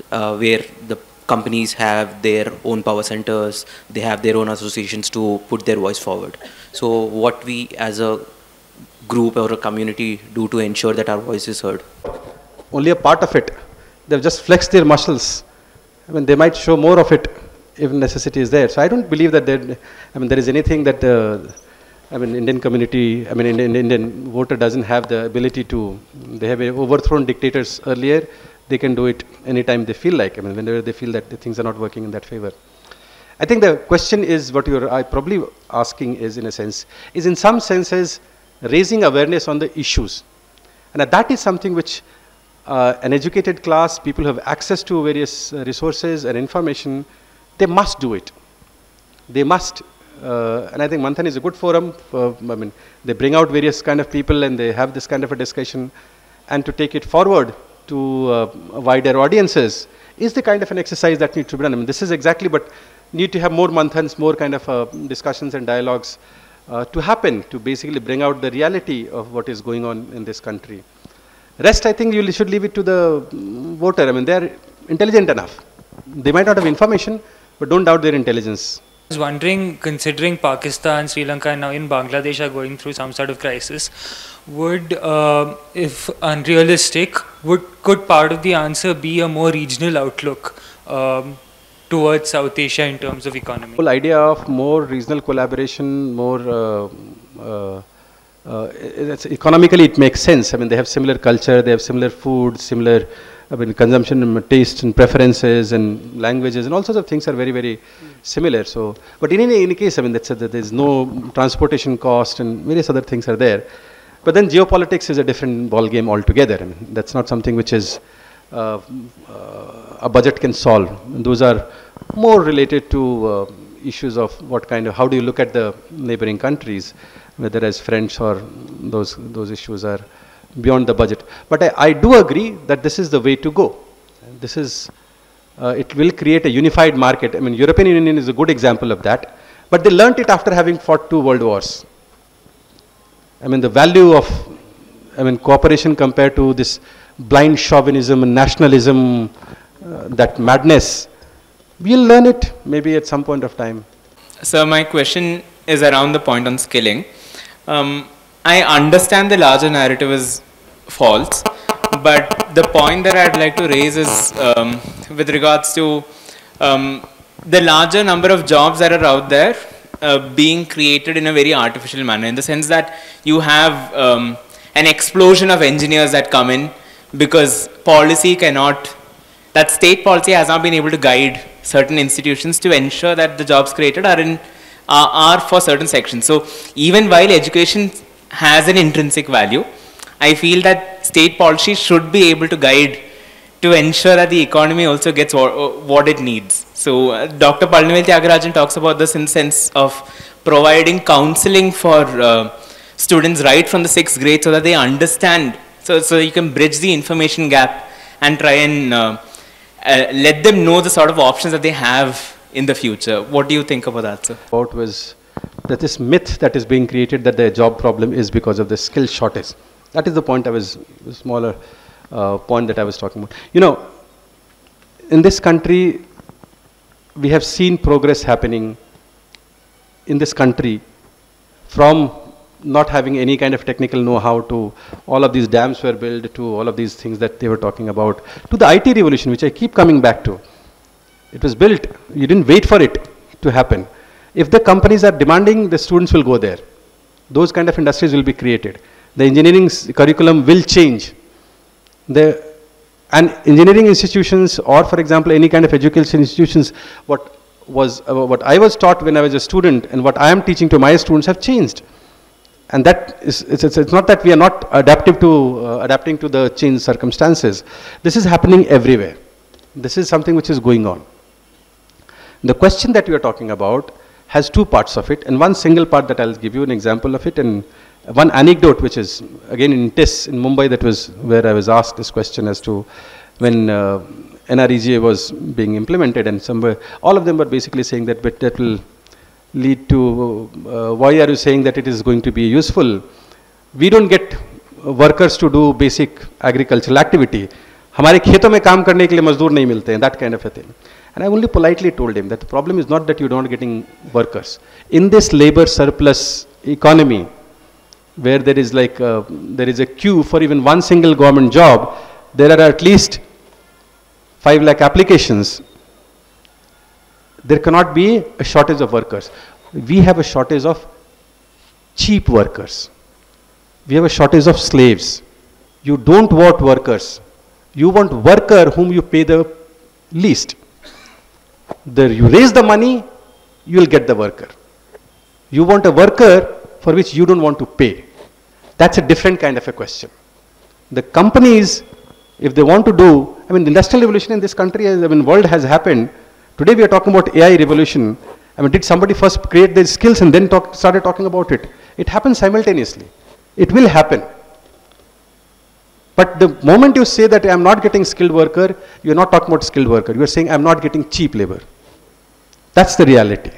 where the companies have their own power centers, they have their own associations to put their voice forward. So what we as a group or a community do to ensure that our voice is heard? Only a part of it. They've just flexed their muscles. They might show more of it if necessity is there. So I don't believe that there is anything that the Indian community, Indian voter doesn't have the ability to. They have overthrown dictators earlier. They can do it anytime they feel like. Whenever they feel that the things are not working in that favor. I think the question is what you're probably asking is, in a sense, is in some senses raising awareness on the issues, and that is something which an educated class, people who have access to various resources and information, they must do it. They must. And I think Manthan is a good forum. They bring out various kind of people and they have this kind of a discussion, and to take it forward to wider audiences is the kind of an exercise that needs to be done. This is exactly, but need to have more Manthans, more kind of discussions and dialogues to happen, to basically bring out the reality of what is going on in this country. Rest, I think you should leave it to the voter. They are intelligent enough. They might not have information, but don't doubt their intelligence. I was wondering, considering Pakistan, Sri Lanka and now in Bangladesh are going through some sort of crisis, would, if unrealistic, could part of the answer be a more regional outlook towards South Asia in terms of economy? The whole idea of more regional collaboration, more economically it makes sense. They have similar culture, they have similar food, similar consumption and taste and preferences and languages and all sorts of things are very, very similar. So, but in any case, that there is no transportation cost and various other things are there. But then geopolitics is a different ball game altogether. That's not something which is a budget can solve. And those are more related to issues of what kind of, how do you look at the neighboring countries, whether as friends or those issues are beyond the budget. But I do agree that this is the way to go. This is, it will create a unified market. European Union is a good example of that. But they learnt it after having fought 2 world wars. The value of, I mean, cooperation compared to this blind chauvinism and nationalism, that madness. We'll learn it maybe at some point of time. So my question is around the point on skilling. I understand the larger narrative is false, but the point that I'd like to raise is with regards to the larger number of jobs that are out there being created in a very artificial manner, in the sense that you have an explosion of engineers that come in because policy cannot, that state policy has not been able to guide certain institutions to ensure that the jobs created are for certain sections. So even while education has an intrinsic value, I feel that state policy should be able to guide to ensure that the economy also gets what it needs. So Dr. Palnivel Tyagarajan talks about this in the sense of providing counseling for students right from the 6th grade so that they understand, so you can bridge the information gap and try and let them know the sort of options that they have in the future. What do you think about that, sir? About was that this myth that is being created that the job problem is because of the skill shortage. That is the point I was, the smaller point that I was talking about. You know, in this country, we have seen progress happening in this country from not having any kind of technical know-how to all of these dams were built, to all of these things that they were talking about, to the IT revolution, which I keep coming back to. It was built. You didn't wait for it to happen. If the companies are demanding, the students will go there. Those kind of industries will be created. The engineering curriculum will change. And engineering institutions, or for example, any kind of education institutions, what I was taught when I was a student and what I am teaching to my students have changed. And that is, it's not that we are not adapting to the changed circumstances. This is happening everywhere. This is something which is going on. The question that you are talking about has two parts of it, and one single part that I'll give you an example of it, and one anecdote which is again in TIS in Mumbai, that was where I was asked this question as to when NREGA was being implemented, and somewhere all of them were basically saying that, but that will lead to, why are you saying that it is going to be useful? We don't get workers to do basic agricultural activity. हमारे खेतों में काम करने के लिए मजदूर नहीं मिलते हैं, that kind of a thing. And I only politely told him that the problem is not that you're not getting workers. In this labor surplus economy, where there is like there is a queue for even one single government job, there are at least 5 lakh applications. There cannot be a shortage of workers. We have a shortage of cheap workers. We have a shortage of slaves. You don't want workers. You want worker whom you pay the least. You raise the money, you will get the worker. You want a worker for which you don't want to pay. That's a different kind of a question. The companies, if they want to do, I mean, the industrial revolution in this country, I mean, world has happened. Today we are talking about AI revolution. I mean, did somebody first create their skills and then started talking about it? It happens simultaneously. It will happen. But the moment you say that I am not getting skilled worker, you are not talking about skilled worker. You are saying I am not getting cheap labor. That's the reality.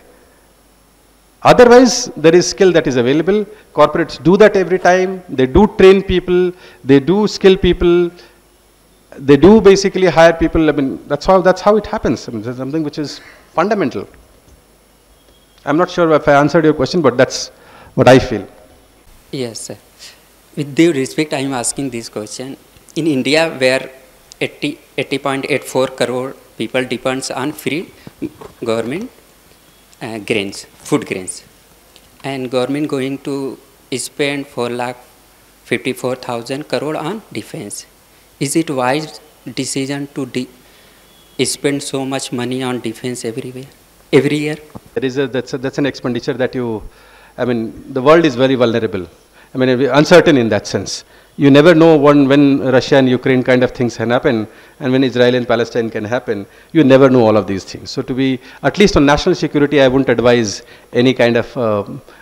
Otherwise, there is skill that is available. Corporates do that every time. They do train people. They do skill people. They do basically hire people. I mean, that's how it happens. I mean, there's something which is fundamental. I'm not sure if I answered your question, but that's what I feel. Yes, sir. With due respect, I am asking this question. In India, where 80.84 crore people depends on free government grains, food grains, and government going to spend 4,54,000 crore on defense. Is it wise decision to spend so much money on defense every year? That's an expenditure that I mean, the world is very vulnerable. I mean, uncertain in that sense. You never know when Russia and Ukraine kind of things can happen, and when Israel and Palestine can happen. You never know all of these things. So to be, at least on national security, I wouldn't advise any kind of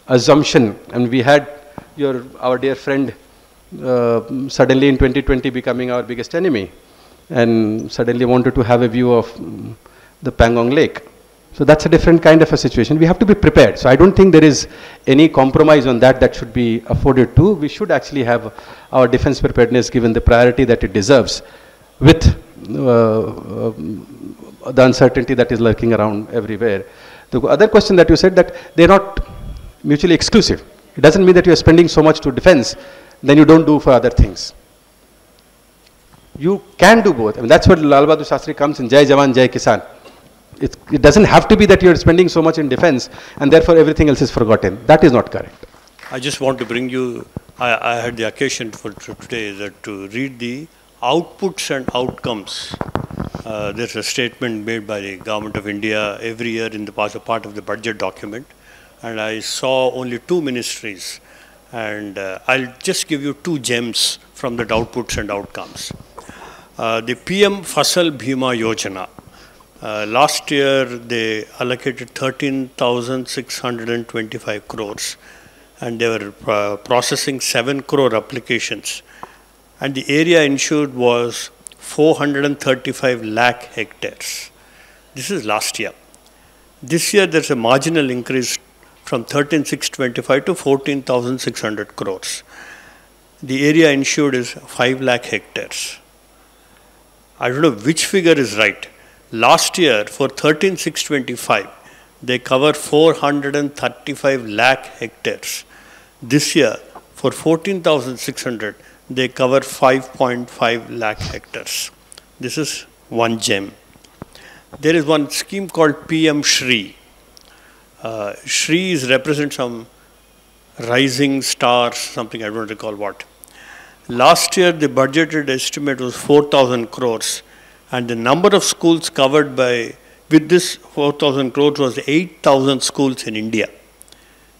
assumption. And we had our dear friend suddenly in 2020 becoming our biggest enemy, and suddenly wanted to have a view of the Pangong Lake. So that's a different kind of a situation. We have to be prepared. So I don't think there is any compromise on that should be afforded to. We should actually have our defense preparedness given the priority that it deserves with the uncertainty that is lurking around everywhere. The other question that you said, that they're not mutually exclusive. It doesn't mean that you are spending so much to defense, then you don't do for other things. You can do both. I mean, that's what Lal Bahadur Shastri comes in, Jai Jawan, Jai Kisan. It doesn't have to be that you're spending so much in defense and therefore everything else is forgotten. That is not correct. I just want to bring you, I had the occasion for today that to read the outputs and outcomes. There's a statement made by the Government of India every year in the part of the budget document, and I saw only 2 ministries, and I'll just give you 2 gems from that outputs and outcomes. The PM Fasal Bhima Yojana. Last year they allocated 13,625 crores and they were processing 7 crore applications, and the area insured was 435 lakh hectares. This is last year. This year there's a marginal increase from 13,625 to 14,600 crores. The area insured is 5 lakh hectares. I don't know which figure is right. Last year for 13,625 they cover 435 lakh hectares. This year for 14,600 they cover 5.5 lakh hectares. This is one gem. There is one scheme called PM Shri. Shri represents some rising stars, something I don't recall what. Last year the budgeted estimate was 4,000 crores and the number of schools covered with this 4,000 crores was 8,000 schools in India.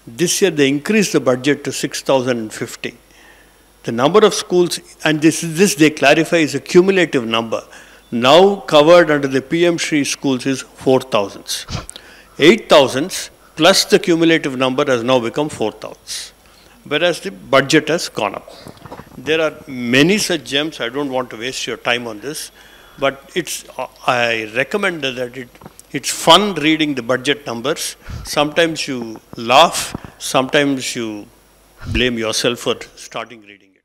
This year they increased the budget to 6,050. The number of schools, and this they clarify is a cumulative number, now covered under the PM Shri schools is 4,000. 8,000 plus the cumulative number has now become 4,000, whereas the budget has gone up. There are many such gems. I don't want to waste your time on this, but I recommend that it's fun reading the budget numbers. Sometimes you laugh, sometimes you blame yourself for starting reading it.